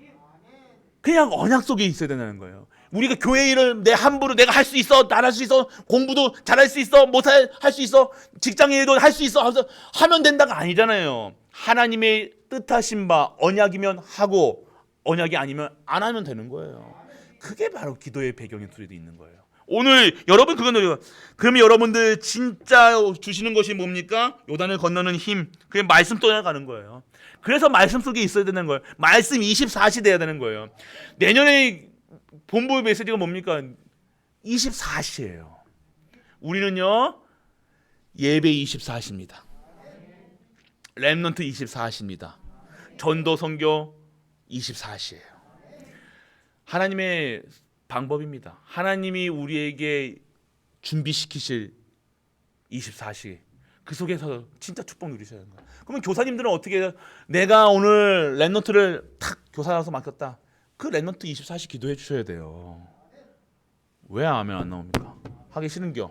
그냥 언약 속에 있어야 된다는 거예요. 우리가 교회 일을 내 함부로 내가 할 수 있어, 잘할 수 있어, 공부도 잘할 수 있어, 못할 수 있어, 직장 일도 할 수 있어 하면 된다가 아니잖아요. 하나님의 뜻하신 바 언약이면 하고 언약이 아니면 안 하면 되는 거예요. 그게 바로 기도의 배경일 수도 있는 거예요. 오늘 여러분 그건 그러면 여러분들 진짜 주시는 것이 뭡니까? 요단을 건너는 힘. 그게 말씀 떠나가는 거예요. 그래서 말씀 속에 있어야 되는 거예요. 말씀 24시 돼야 되는 거예요. 내년에 본부 메시지가 뭡니까? 24시예요. 우리는요 예배 24시입니다. 렘넌트 24시입니다. 전도 선교 24시예요. 하나님의 방법입니다. 하나님이 우리에게 준비시키실 24시 그 속에서 진짜 축복 누리셔야 하는 거예요. 그러면 교사님들은 어떻게 해요? 내가 오늘 렘넌트를 탁 교사라서 맡겼다. 그 렘넌트 24시 기도해 주셔야 돼요. 왜 아멘 안 나옵니까? 하기 싫은겨.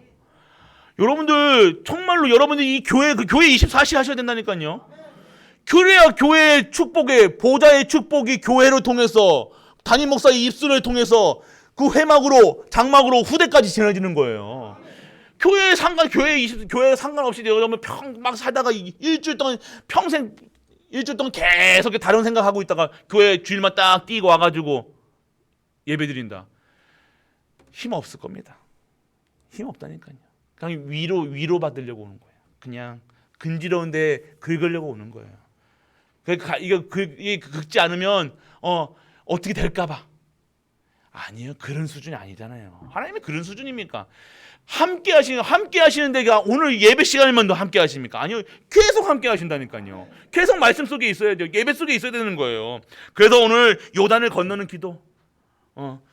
여러분들 정말로 여러분들이 이 교회 그 교회 24시 하셔야 된다니까요. 그래야 교회의 축복에 보좌의 축복이 교회를 통해서 담임 목사의 입술을 통해서 그 회막으로 장막으로 후대까지 전해지는 거예요. 교회 상관없이 여러분 막 살다가 일주일 동안 평생 일주일 동안 계속 다른 생각하고 있다가 교회 주일만 딱 뛰고 와가지고 예배드린다. 힘 없을 겁니다. 힘 없다니까요. 그냥 위로 받으려고 오는 거예요. 그냥 근지러운데 긁으려고 오는 거예요. 이거 긁지 않으면 어떻게 될까봐. 아니요, 그런 수준이 아니잖아요. 하나님이 그런 수준입니까? 함께 하시는데 오늘 예배 시간에만 더 함께 하십니까? 아니요, 계속 함께 하신다니까요. 계속 말씀 속에 있어야 돼요. 예배 속에 있어야 되는 거예요. 그래서 오늘 요단을 건너는 기도.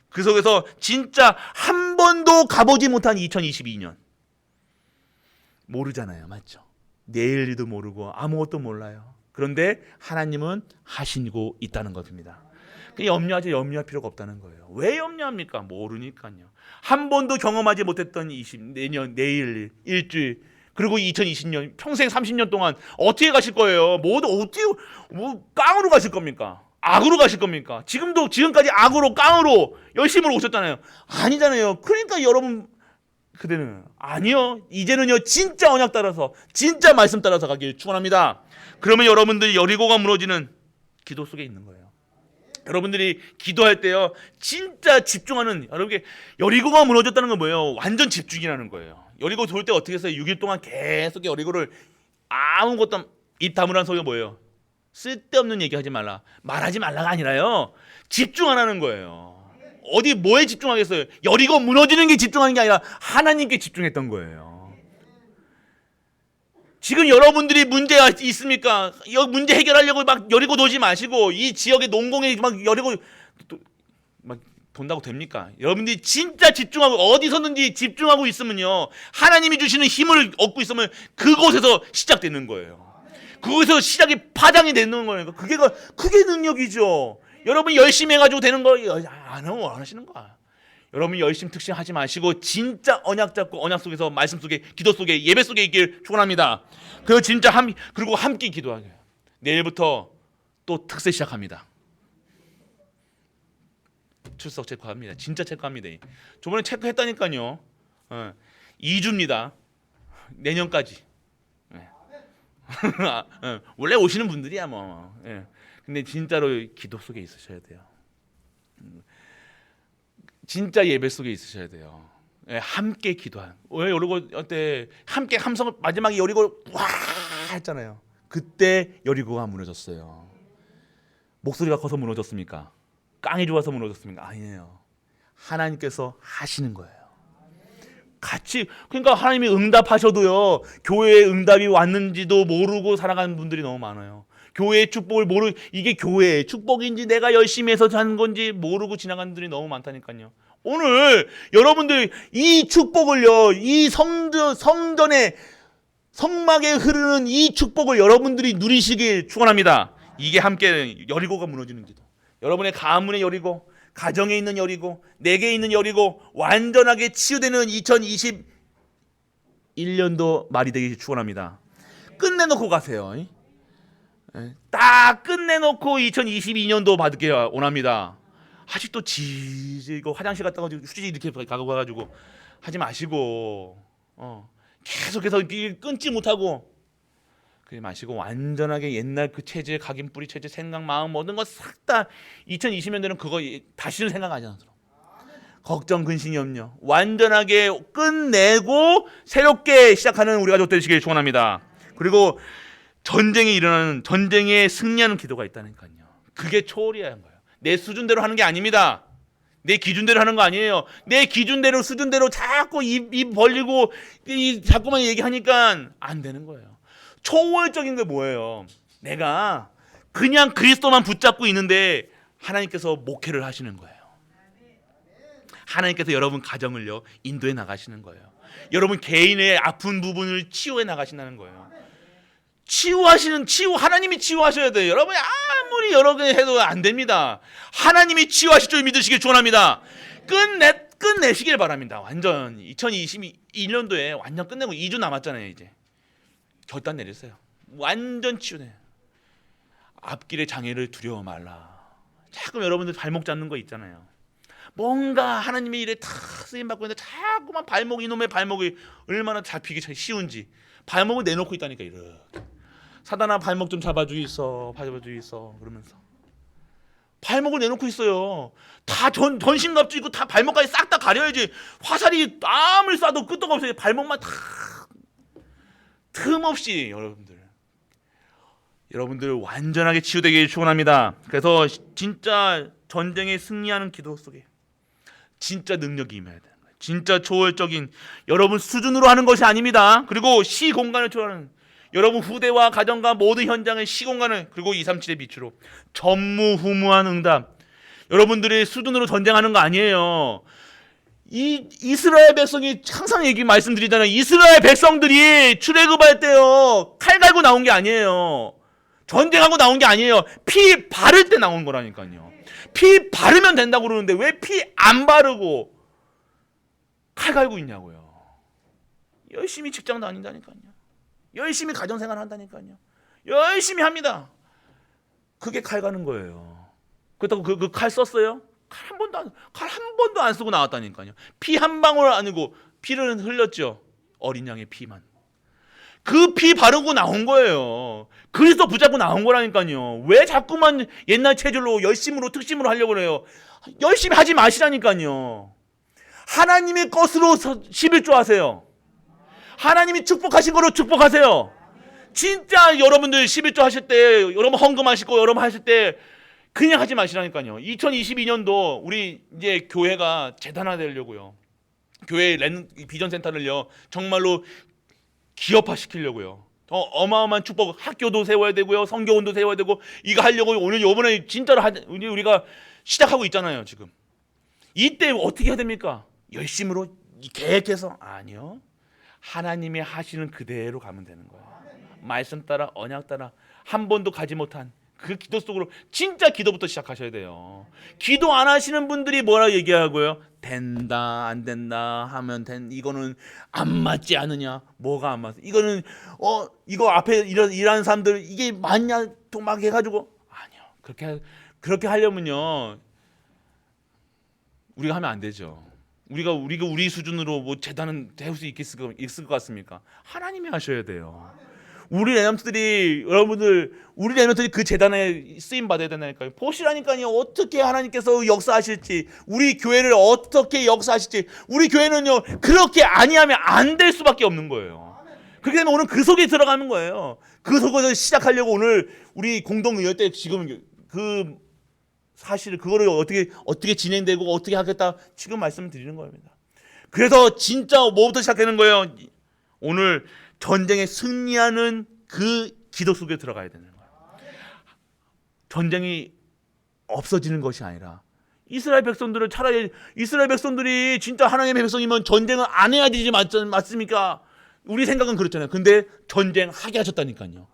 그 속에서 진짜 한 번도 가보지 못한 2022년. 모르잖아요, 맞죠? 내일 일도 모르고 아무것도 몰라요. 그런데 하나님은 하시고 있다는 것입니다. 염려할 필요가 없다는 거예요. 왜 염려합니까? 모르니까요. 한 번도 경험하지 못했던 내년, 내일, 일주일, 그리고 2020년, 평생 30년 동안 어떻게 가실 거예요? 깡으로 가실 겁니까? 악으로 가실 겁니까? 지금까지 악으로, 깡으로, 열심으로 오셨잖아요. 아니잖아요. 그러니까 여러분, 그대는 아니요. 이제는요, 진짜 언약 따라서, 진짜 말씀 따라서 가길 축원합니다. 그러면 여러분들이 여리고가 무너지는 기도 속에 있는 거예요. 여러분들이 기도할 때요 진짜 집중하는 여러분께 여리고가 무너졌다는 건 뭐예요? 완전 집중이라는 거예요. 여리고 돌 때 어떻게 했어요? 6일 동안 계속 여리고를 아무것도 입 다물라는 소리가 뭐예요? 쓸데없는 얘기하지 말라. 말하지 말라가 아니라요. 집중하라는 거예요. 어디 뭐에 집중하겠어요? 여리고 무너지는 게 집중하는 게 아니라 하나님께 집중했던 거예요. 지금 여러분들이 문제가 있습니까? 문제 해결하려고 막 여리고 도지 마시고 이 지역의 농공에 막 여리고 막 돈다고 됩니까? 여러분들이 진짜 집중하고 어디서든지 집중하고 있으면요 하나님이 주시는 힘을 얻고 있으면 그곳에서 시작되는 거예요. 그곳에서 시작이 파장이 되는 거예요. 그게 능력이죠. 여러분이 열심히 해가지고 되는 거 안 하시는 거야. 여러분 열심 특심하지 마시고 진짜 언약 잡고 언약 속에서 말씀 속에 기도 속에 예배 속에 있길 축원합니다. 그리고 함께 기도하게. 내일부터 또 특세 시작합니다. 출석 체크합니다. 진짜 체크합니다. 저번에 체크했다니까요. 2주입니다. 내년까지. 원래 오시는 분들이야 뭐. 근데 진짜로 기도 속에 있으셔야 돼요. 진짜 예배 속에 있으셔야 돼요. 함께 기도한. 왜 여리고 때 함께 함성 마지막에 여리고 와 했잖아요. 그때 여리고가 무너졌어요. 목소리가 커서 무너졌습니까? 깡이 좋아서 무너졌습니까? 아니에요. 하나님께서 하시는 거예요. 그러니까 하나님이 응답하셔도요 교회에 응답이 왔는지도 모르고 살아가는 분들이 너무 많아요. 교회의 축복을 이게 교회의 축복인지 내가 열심히 해서 산 건지 모르고 지나가는 분들이 너무 많다니까요. 오늘 여러분들 이 축복을요 이 성전의 성막에 흐르는 이 축복을 여러분들이 누리시길 축원합니다. 이게 함께 여리고가 무너지는 기도. 여러분의 가문의 여리고, 가정에 있는 여리고, 내게 있는 여리고 완전하게 치유되는 2021년도 말이 되길 축원합니다. 끝내놓고 가세요. 딱 끝내놓고 2022년도 받을게 원합니다. 아직도 이거 화장실 갔다 가지고 휴지 이렇게 가고 가가지고 하지 마시고 계속해서 끊지 못하고 그러지 마시고 완전하게 옛날 그 체질, 각인 뿌리 체질, 생각, 마음 모든 거 싹 다 2020년대는 그거 다시는 생각하지 않도록 걱정, 근심, 염려 완전하게 끝내고 새롭게 시작하는 우리 가족 되시길 축원합니다. 그리고 전쟁이 일어나는, 전쟁에 승리하는 기도가 있다니까요. 그게 초월이라는 거예요. 내 수준대로 하는 게 아닙니다. 내 기준대로 하는 거 아니에요. 내 기준대로, 수준대로 자꾸 입 벌리고 자꾸만 얘기하니까 안 되는 거예요. 초월적인 게 뭐예요? 내가 그냥 그리스도만 붙잡고 있는데 하나님께서 목회를 하시는 거예요. 하나님께서 여러분 가정을요 인도해 나가시는 거예요. 여러분 개인의 아픈 부분을 치유해 나가신다는 거예요. 하나님이 치유하셔야 돼요. 여러분이 아무리 여러 개 해도 안 됩니다. 하나님이 치유하실 줄 믿으시길 축원합니다. 끝내시길 바랍니다. 완전 2021년도에 완전 끝내고 2주 남았잖아요. 이제 결단 내렸어요. 완전 치유돼요. 앞길의 장애를 두려워 말라. 자꾸 여러분들 발목 잡는 거 있잖아요. 뭔가 하나님의 일에 다 쓰임받고 있는데 자꾸만 이놈의 발목이 얼마나 잡히기 쉬운지 발목을 내놓고 있다니까. 이렇게 사단아 발목 좀 잡아주이소 그러면서 발목을 내놓고 있어요. 다 전신갑주 있고 다 발목까지 싹 다 가려야지. 화살이 아무리 쏴도 끄떡 없어요. 발목만 다 틈없이 여러분들 완전하게 치유되길 축원합니다. 그래서 진짜 전쟁에 승리하는 기도 속에 진짜 능력이 임해야 되는 거예요. 진짜 초월적인 여러분 수준으로 하는 것이 아닙니다. 그리고 시공간을 초월하는 여러분 후대와 가정과 모든 현장의 시공간을, 그리고 237의 빛으로 전무후무한 응답. 여러분들의 수준으로 전쟁하는 거 아니에요. 이스라엘 백성이 항상 말씀드리잖아요. 이스라엘 백성들이 출애굽할 때요 칼 갈고 나온 게 아니에요. 전쟁하고 나온 게 아니에요. 피 바를 때 나온 거라니까요. 피 바르면 된다고 그러는데 왜 피 안 바르고 칼 갈고 있냐고요. 열심히 직장 다닌다니까요. 열심히 가정생활 한다니까요. 열심히 합니다. 그게 칼 가는 거예요. 그렇다고 그 칼 썼어요? 칼 한 번도 안 쓰고 나왔다니까요. 피 한 방울 아니고 피를 흘렸죠. 어린 양의 피만. 그 피 바르고 나온 거예요. 그리스도 붙잡고 나온 거라니까요. 왜 자꾸만 옛날 체질로 열심으로 특심으로 하려고 그래요. 열심히 하지 마시라니까요. 하나님의 것으로 11조 하세요. 하나님이 축복하신 거로 축복하세요. 진짜 여러분들 11조 하실 때, 여러분 헌금하시고 여러분 하실 때 그냥 하지 마시라니까요. 2022년도 우리 이제 교회가 재단화되려고요. 교회 비전 센터를요 정말로 기업화 시키려고요. 어마어마한 축복, 학교도 세워야 되고요, 성교원도 세워야 되고, 이거 하려고 오늘 이번에 진짜로 우리가 시작하고 있잖아요. 지금 이때 어떻게 해야 됩니까? 열심으로 계획해서? 아니요. 하나님이 하시는 그대로 가면 되는 거예요. 말씀 따라, 언약 따라, 한 번도 가지 못한 그 기도 속으로 진짜 기도부터 시작하셔야 돼요. 기도 안 하시는 분들이 뭐라 얘기하고요? 된다, 안 된다 하면 이거는 안 맞지 않느냐? 뭐가 안 맞아? 이거는 이거 앞에 일하는 사람들 이게 맞냐? 또 막 해가지고 아니요. 그렇게 하려면요 우리가 하면 안 되죠. 우리가 우리 수준으로 뭐 재단은 할 수 있을 것 같습니까? 하나님이 하셔야 돼요. 우리 래넌트들이 그 재단에 쓰임 받아야 된다니까요. 보시라니까요. 어떻게 하나님께서 역사하실지, 우리 교회를 어떻게 역사하실지. 우리 교회는요 그렇게 아니하면 안 될 수밖에 없는 거예요. 그렇게 되면 오늘 그 속에 들어가는 거예요. 그 속에서 시작하려고 오늘 우리 공동의회 때 지금 그 사실 그거를 어떻게 진행되고 어떻게 하겠다 지금 말씀을 드리는 겁니다. 그래서 진짜 뭐부터 시작하는 거예요? 오늘 전쟁에 승리하는 그 기도 속에 들어가야 되는 거예요. 전쟁이 없어지는 것이 아니라 이스라엘 백성들이 진짜 하나님의 백성이면 전쟁을 안 해야 되지 맞습니까? 우리 생각은 그렇잖아요. 근데 전쟁하게 하셨다니까요.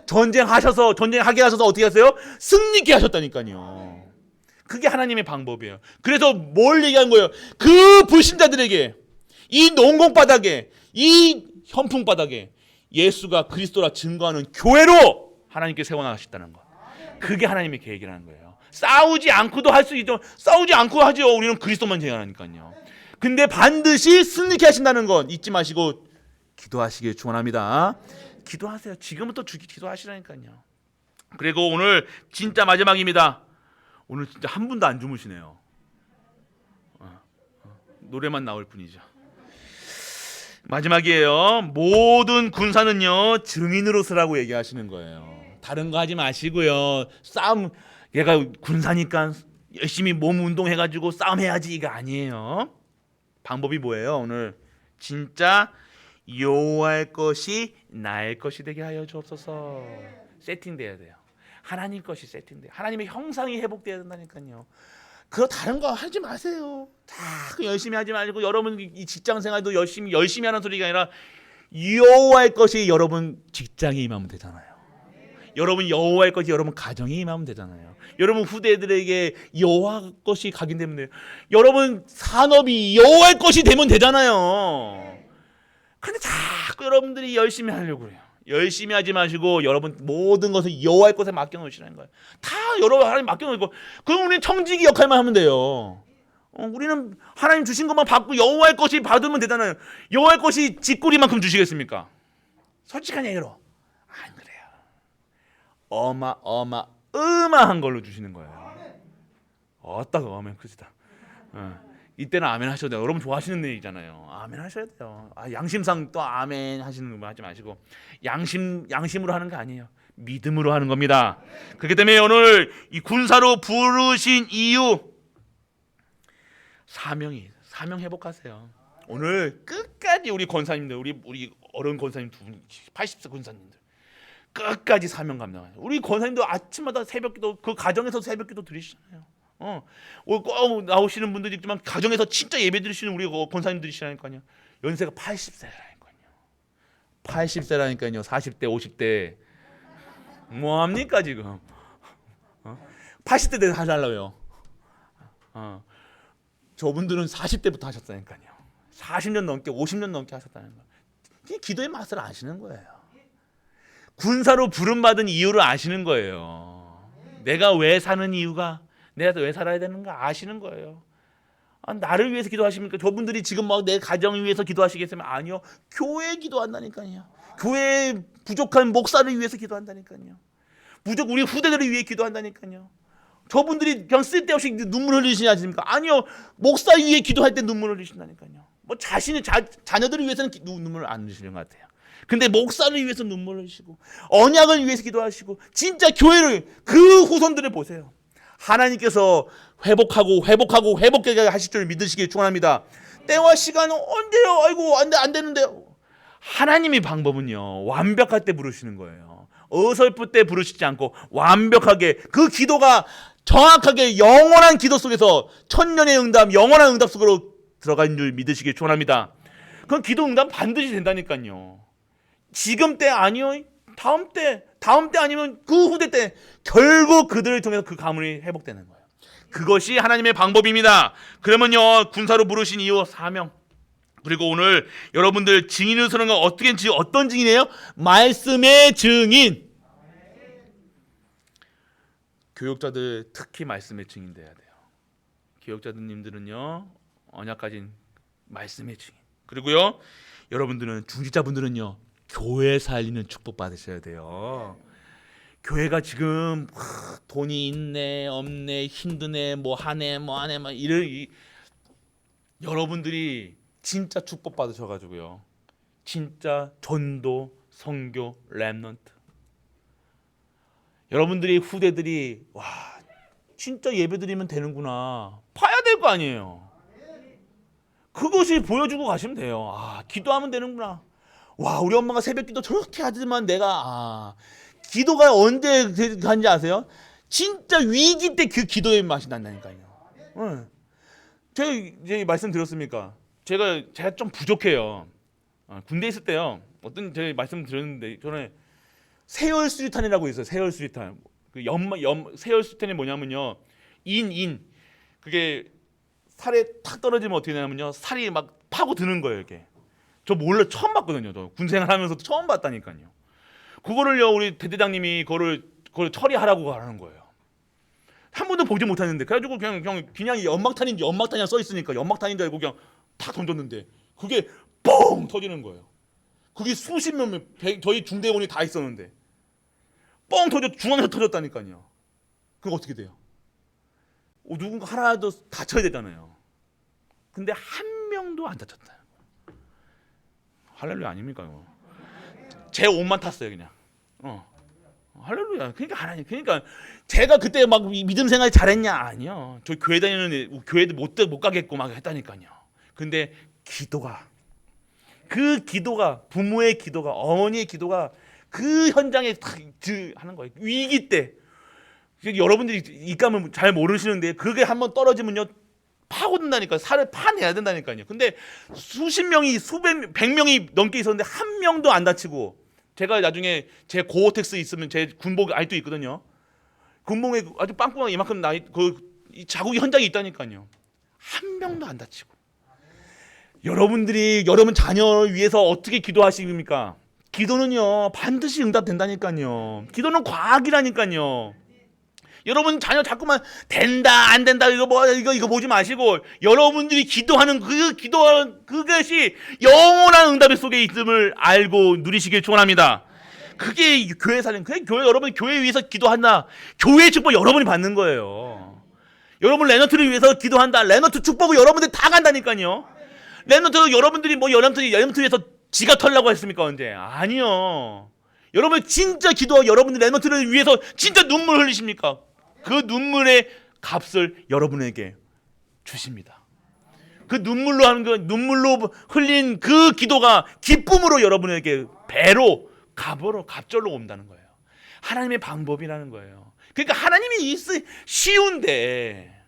전쟁하게 하셔서 어떻게 하세요? 승리케 하셨다니까요. 그게 하나님의 방법이에요. 그래서 뭘 얘기한 거예요? 그 불신자들에게, 이 농공바닥에, 이 현풍바닥에 예수가 그리스도라 증거하는 교회로 하나님께 세워나가셨다는 거. 그게 하나님의 계획이라는 거예요. 싸우지 않고도 할 수 있죠. 싸우지 않고 하죠. 우리는 그리스도만 제한하니까요. 근데 반드시 승리케 하신다는 건 잊지 마시고 기도하시길 축원합니다. 기도하세요. 지금부터 기도하시라니까요. 그리고 오늘 진짜 마지막입니다. 오늘 진짜 한 분도 안 주무시네요. 노래만 나올 뿐이죠. 마지막이에요. 모든 군사는요 증인으로 서라고 얘기하시는 거예요. 다른 거 하지 마시고요. 싸움, 얘가 군사니까 열심히 몸 운동해가지고 싸움해야지, 이거 아니에요. 방법이 뭐예요? 오늘 진짜 여호와의 것이 나의 것이 되게 하여 주옵소서. 세팅돼야 돼요. 하나님 것이 세팅돼. 하나님의 형상이 회복돼야 된다니까요. 그거 다른 거 하지 마세요. 다 열심히 하지 말고, 여러분 이 직장 생활도 열심히 하는 소리가 아니라 여호와의 것이 여러분 직장에 임하면 되잖아요. 여러분 여호와의 것이 여러분 가정에 임하면 되잖아요. 여러분 후대들에게 여호와 것이 각인되면 돼요. 여러분 산업이 여호와의 것이 되면 되잖아요. 근데 자꾸 여러분들이 열심히 하려고 해요. 열심히 하지 마시고 여러분 모든 것을 여호와의 것에 맡겨놓으시라는 거예요. 다 여러분 하나님 맡겨놓고, 그럼 우리는 청지기 역할만 하면 돼요. 우리는 하나님 주신 것만 받고 여호와의 것이 받으면 되잖아요. 여호와의 것이 쥐꼬리만큼 주시겠습니까? 솔직한 얘기로 안 그래요. 어마어마한 걸로 주시는 거예요. 어따가 어마어마한 크지다. 이때는 아멘 하셔도 돼요. 여러분 좋아하시는 일이잖아요. 아멘 하셔야 돼요. 양심상 또 아멘 하시는 거 하지 마시고, 양심으로 하는 게 아니에요. 믿음으로 하는 겁니다. 그렇기 때문에 오늘 이 군사로 부르신 이유, 사명 회복하세요. 오늘 끝까지 우리 권사님들, 우리 어른 권사님 두 분, 80세 권사님들 끝까지 사명 감당해요. 우리 권사님도 아침마다 새벽기도, 그 가정에서 새벽기도 드리시잖아요. 꼭 나오시는 분들이 있지만 가정에서 진짜 예배 드리시는 우리 권사님들이시라니까요. 연세가 80세라니까요. 80세라니까요. 40대, 50대 뭐 합니까 지금? 80대 때 하려고요. 저분들은 40대부터 하셨다니까요. 40년 넘게, 50년 넘게 하셨다는 거예요. 기도의 맛을 아시는 거예요. 군사로 부름받은 이유를 아시는 거예요. 내가 왜 사는 이유가, 내가 왜 살아야 되는가 아시는 거예요. 나를 위해서 기도하십니까? 저분들이 지금 막 내 가정을 위해서 기도하시겠으면 아니요. 교회 기도한다니까요. 교회 부족한 목사를 위해서 기도한다니까요. 우리 후대들을 위해 기도한다니까요. 저분들이 그냥 쓸데없이 눈물 흘리시지 않습니까? 아니요. 목사 위해 기도할 때 눈물 흘리신다니까요. 뭐 자신의 자녀들을 위해서는 눈물을 안 흘리시는 것 같아요. 근데 목사를 위해서 눈물을 흘리시고, 언약을 위해서 기도하시고, 진짜 교회를, 그 후손들을 보세요. 하나님께서 회복되게 하실 줄 믿으시길 축원합니다. 때와 시간은 언제요? 아이고 안 되는데요. 하나님의 방법은요, 완벽할 때 부르시는 거예요. 어설플 때 부르시지 않고 완벽하게, 그 기도가 정확하게 영원한 기도 속에서 천년의 응답, 영원한 응답 속으로 들어간 줄 믿으시길 축원합니다. 그건 기도 응답 반드시 된다니까요. 지금 때 아니요, 다음 때 아니면 그 후대 때 결국 그들을 통해서 그 가문이 회복되는 거예요. 그것이 하나님의 방법입니다. 그러면요, 군사로 부르신 이유, 사명. 그리고 오늘 여러분들 증인을 서는 건 어떤 증인이에요? 말씀의 증인. 교육자들 특히 말씀의 증인 돼야 돼요. 교육자님들은요, 언약 가진 말씀의 증인. 그리고요, 여러분들은 중직자분들은요, 교회 살리는 축복 받으셔야 돼요. 교회가 지금 돈이 있네 없네 힘드네 뭐 하네 막 여러분들이 진짜 축복 받으셔가지고요, 진짜 전도 선교 렘넌트, 여러분들이 후대들이 와 진짜 예배드리면 되는구나 봐야 될 거 아니에요. 그것이 보여주고 가시면 돼요. 기도하면 되는구나. 와, 우리 엄마가 새벽기도 저렇게 하지만 내가 기도가 언제 간지 아세요? 진짜 위기 때 그 기도의 맛이 난다니까요. 제가 이제 말씀드렸습니까? 제가 좀 부족해요. 군대 있을 때요, 제가 말씀드렸는데, 저는 세열 수리탄이라고 있어요. 세열 수리탄. 세열 수리탄이 뭐냐면요, 그게 살에 탁 떨어지면 어떻게 되냐면요, 살이 막 파고 드는 거예요. 이게 저 몰래 처음 봤거든요. 저 군생활하면서도 처음 봤다니까요. 그거를요, 우리 대대장님이 그걸 처리하라고 하는 거예요. 한 번도 보지 못했는데, 그래가지고 그냥 연막탄이냐 써 있으니까 연막탄인 줄 알고 그냥 탁 던졌는데 그게 뻥 터지는 거예요. 그게 수십 명, 저희 중대원이 다 있었는데 뻥 터져 중앙에서 터졌다니까요. 그럼 어떻게 돼요? 누군가 하나라도 다쳐야 되잖아요. 근데 한 명도 안 다쳤다. 할렐루야 아닙니까? 제 옷만 탔어요 그냥. 할렐루야. 그러니까 하나님. 그러니까 제가 그때 막 믿음 생활 잘했냐? 아니요. 저 교회 다니는 교회도 못 가겠고 막 했다니까요. 근데 그 기도가 부모의 기도가 어머니의 기도가 그 현장에 딱 하는 거예요. 위기 때. 여러분들이 입감을 잘 모르시는데 그게 한번 떨어지면요 파고든다니까. 살을 파내야 된다니까요. 근데 수십 명이 백 명이 넘게 있었는데 한 명도 안 다치고, 제가 나중에 제 고어텍스 있으면 제 군복 아직도 있거든요. 군복에 아주 빵꾸가 이만큼 이 자국이 현장에 있다니까요. 한 명도 안 다치고. 여러분들이 여러분 자녀를 위해서 어떻게 기도하십니까? 기도는요 반드시 응답된다니까요. 기도는 과학이라니까요. 여러분 자녀 자꾸만 된다 안 된다 이거 보지 마시고 여러분들이 기도하는 그것이 영원한 응답 속에 있음을 알고 누리시길 축원합니다. 그게 교회 살림. 그게 여러분 교회 위해서 기도한다. 교회 축복 여러분이 받는 거예요. 여러분 레너트를 위해서 기도한다. 레너트 축복을 여러분들 다 간다니까요. 레너트 여러분들이 레너트 위해서 지가 털라고 했습니까 언제? 아니요. 여러분 진짜 기도하고 여러분들 레너트를 위해서 진짜 눈물 흘리십니까? 그 눈물의 값을 여러분에게 주십니다. 그 눈물로 흘린 그 기도가 기쁨으로 여러분에게 배로 갑절로 온다는 거예요. 하나님의 방법이라는 거예요. 그러니까 하나님이 쉬운데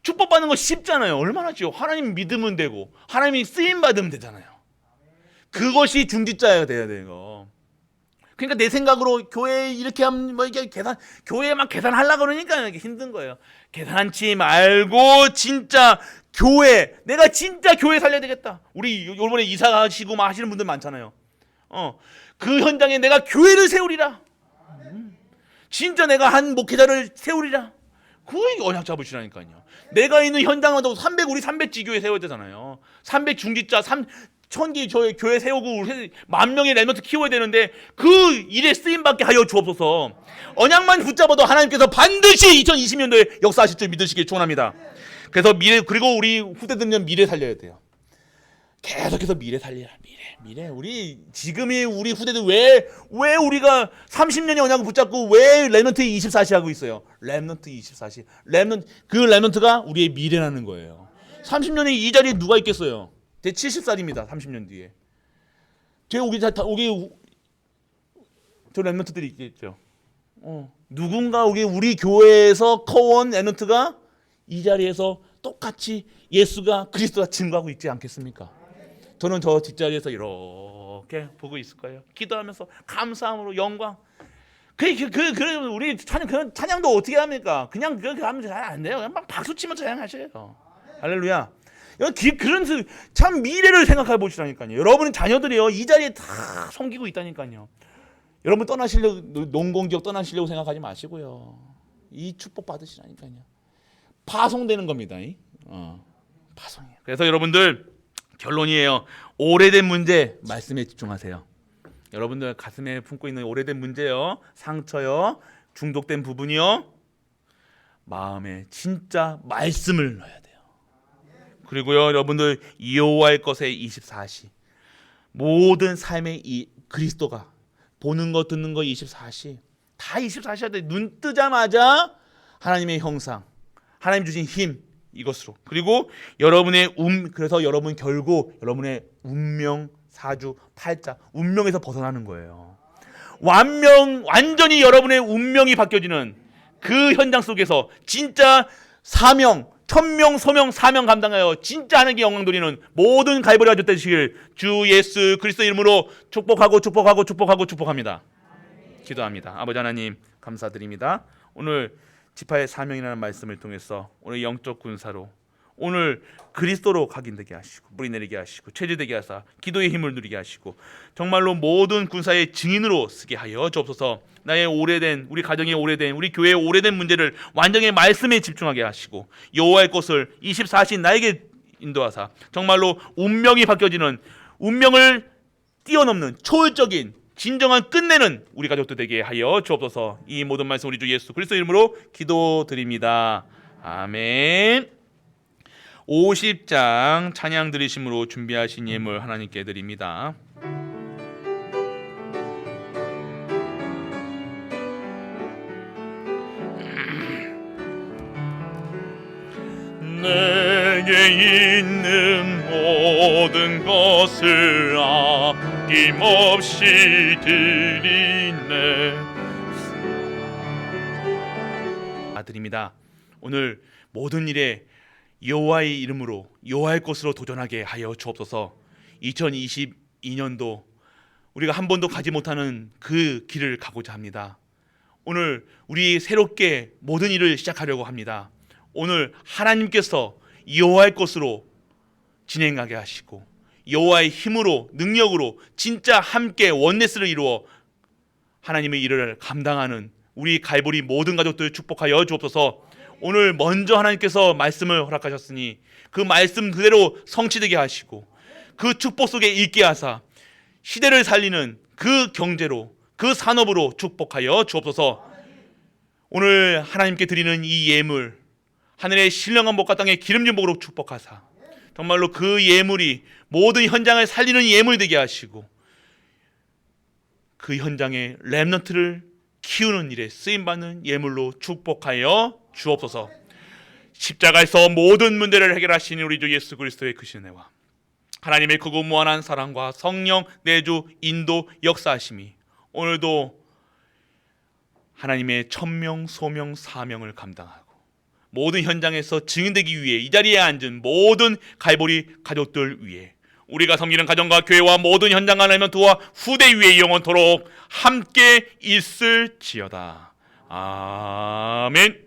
축복받는 거 쉽잖아요. 얼마나 쉬워. 하나님 믿으면 되고 하나님이 쓰임 받으면 되잖아요. 그것이 중지자가 돼야 돼요. 그러니까 내 생각으로 교회 이렇게 하면 이게 교회에 막 계산하려고 그러니까 힘든 거예요. 계산치 말고 진짜 내가 진짜 교회 살려야 되겠다. 우리 이번에 이사 가시고 막 하시는 분들 많잖아요. 그 현장에 내가 교회를 세우리라. 진짜 내가 한 목회자를 세우리라. 그 언약 잡으시라니까요. 내가 있는 현장마다 우리 300지교회 세워야 되잖아요. 300 중지자, 1000기 저희 교회 세우고 10,000명의 렘넌트 키워야 되는데 그 일에 쓰임받게 하여 주옵소서. 언약만 붙잡아도 하나님께서 반드시 2020년도에 역사하실 줄 믿으시길 축원합니다. 그래서 그리고 우리 후대들은 미래 살려야 돼요. 계속해서 미래 살리라. 미래. 우리 후대들 왜 우리가 30년의 언약을 붙잡고 왜 렘넌트 24시 하고 있어요? 렘넌트 24시. 그 렘넌트가 우리의 미래라는 거예요. 30년에 이 자리에 누가 있겠어요? 제 70살입니다. 30년 뒤에. 제 저 렘넌트들이 있겠죠. 누군가 우리 교회에서 커온 렘넌트가 이 자리에서 똑같이 예수가 그리스도가 증거하고 있지 않겠습니까? 저는 저 뒷자리에서 이렇게 보고 있을 거예요. 기도하면서 감사함으로 영광. 우리 찬양도 어떻게 합니까? 그냥 그렇게 하면 잘 안 돼요. 그냥 막 박수 치면 찬양하셔요. 할렐루야. 참 미래를 생각해 보시라니까요. 여러분의 자녀들이요 이 자리에 다 섬기고 있다니까요. 여러분 농공지역 떠나시려고 생각하지 마시고요. 이 축복 받으시라니까요. 파송되는 겁니다. 파송이에요. 그래서 여러분들 결론이에요. 오래된 문제 말씀에 집중하세요. 여러분들 가슴에 품고 있는 오래된 문제요, 상처요, 중독된 부분이요, 마음에 진짜 말씀을 넣어야 돼요. 그리고요 여러분들 여호와의 것에 24시 모든 삶의 이 그리스도가 보는 것 듣는 것 24시 다 24시 해야 돼. 눈 뜨자마자 하나님의 형상, 하나님 주신 힘 이것으로. 그리고 그래서 여러분 결국 여러분의 운명 사주 팔자 운명에서 벗어나는 거예요. 완전히 여러분의 운명이 바뀌어지는 그 현장 속에서 진짜 사명 1000명 소명 사명 감당하여 진짜 하나님께 영광 돌리는 모든 갈보리가 되시길 주 예수 그리스도 이름으로 축복합니다. 기도합니다. 아버지 하나님 감사드립니다. 오늘 지파의 사명이라는 말씀을 통해서 오늘 영적 군사로 오늘 그리스도로 각인되게 하시고 뿌리내리게 하시고 체질되게 하사 기도의 힘을 누리게 하시고 정말로 모든 군사의 증인으로 쓰게 하여 주옵소서. 나의 오래된 우리 가정의 오래된 우리 교회의 오래된 문제를 완전히 말씀에 집중하게 하시고 여호와의 것을 24시 나에게 인도하사 정말로 운명이 바뀌어지는 운명을 뛰어넘는 초월적인 진정한 끝내는 우리 가족들 되게 하여 주옵소서. 이 모든 말씀 우리 주 예수 그리스도 이름으로 기도드립니다. 아멘. 50장 찬양 드리심으로 준비하신 예물 하나님께 드립니다. 내게 있는 모든 것을 아낌없이 드리네. 드립니다. 오늘 모든 일에 여호와의 이름으로 여호와의 것으로 도전하게 하여 주옵소서. 2022년도 우리가 한 번도 가지 못하는 그 길을 가고자 합니다. 오늘 우리 새롭게 모든 일을 시작하려고 합니다. 오늘 하나님께서 여호와의 것으로 진행하게 하시고 여호와의 힘으로 능력으로 진짜 함께 원네스를 이루어 하나님의 일을 감당하는 우리 갈보리 모든 가족들 축복하여 주옵소서. 오늘 먼저 하나님께서 말씀을 허락하셨으니 그 말씀 그대로 성취되게 하시고 그 축복 속에 있게 하사 시대를 살리는 그 경제로 그 산업으로 축복하여 주옵소서. 오늘 하나님께 드리는 이 예물 하늘의 신령한 복과 땅의 기름진 복으로 축복하사 정말로 그 예물이 모든 현장을 살리는 예물 되게 하시고 그 현장의 렘넌트를 키우는 일에 쓰임받는 예물로 축복하여 주옵소서. 십자가에서 모든 문제를 해결하신 우리 주 예수 그리스도의 그 은혜와 하나님의 크고 무한한 사랑과 성령 내주 인도 역사하심이 오늘도 하나님의 천명 소명 사명을 감당하고 모든 현장에서 증인되기 위해 이 자리에 앉은 모든 갈보리 가족들 위해 우리가 섬기는 가정과 교회와 모든 현장 렘넌트와 후대 위에 영원토록 함께 있을지어다. 아멘.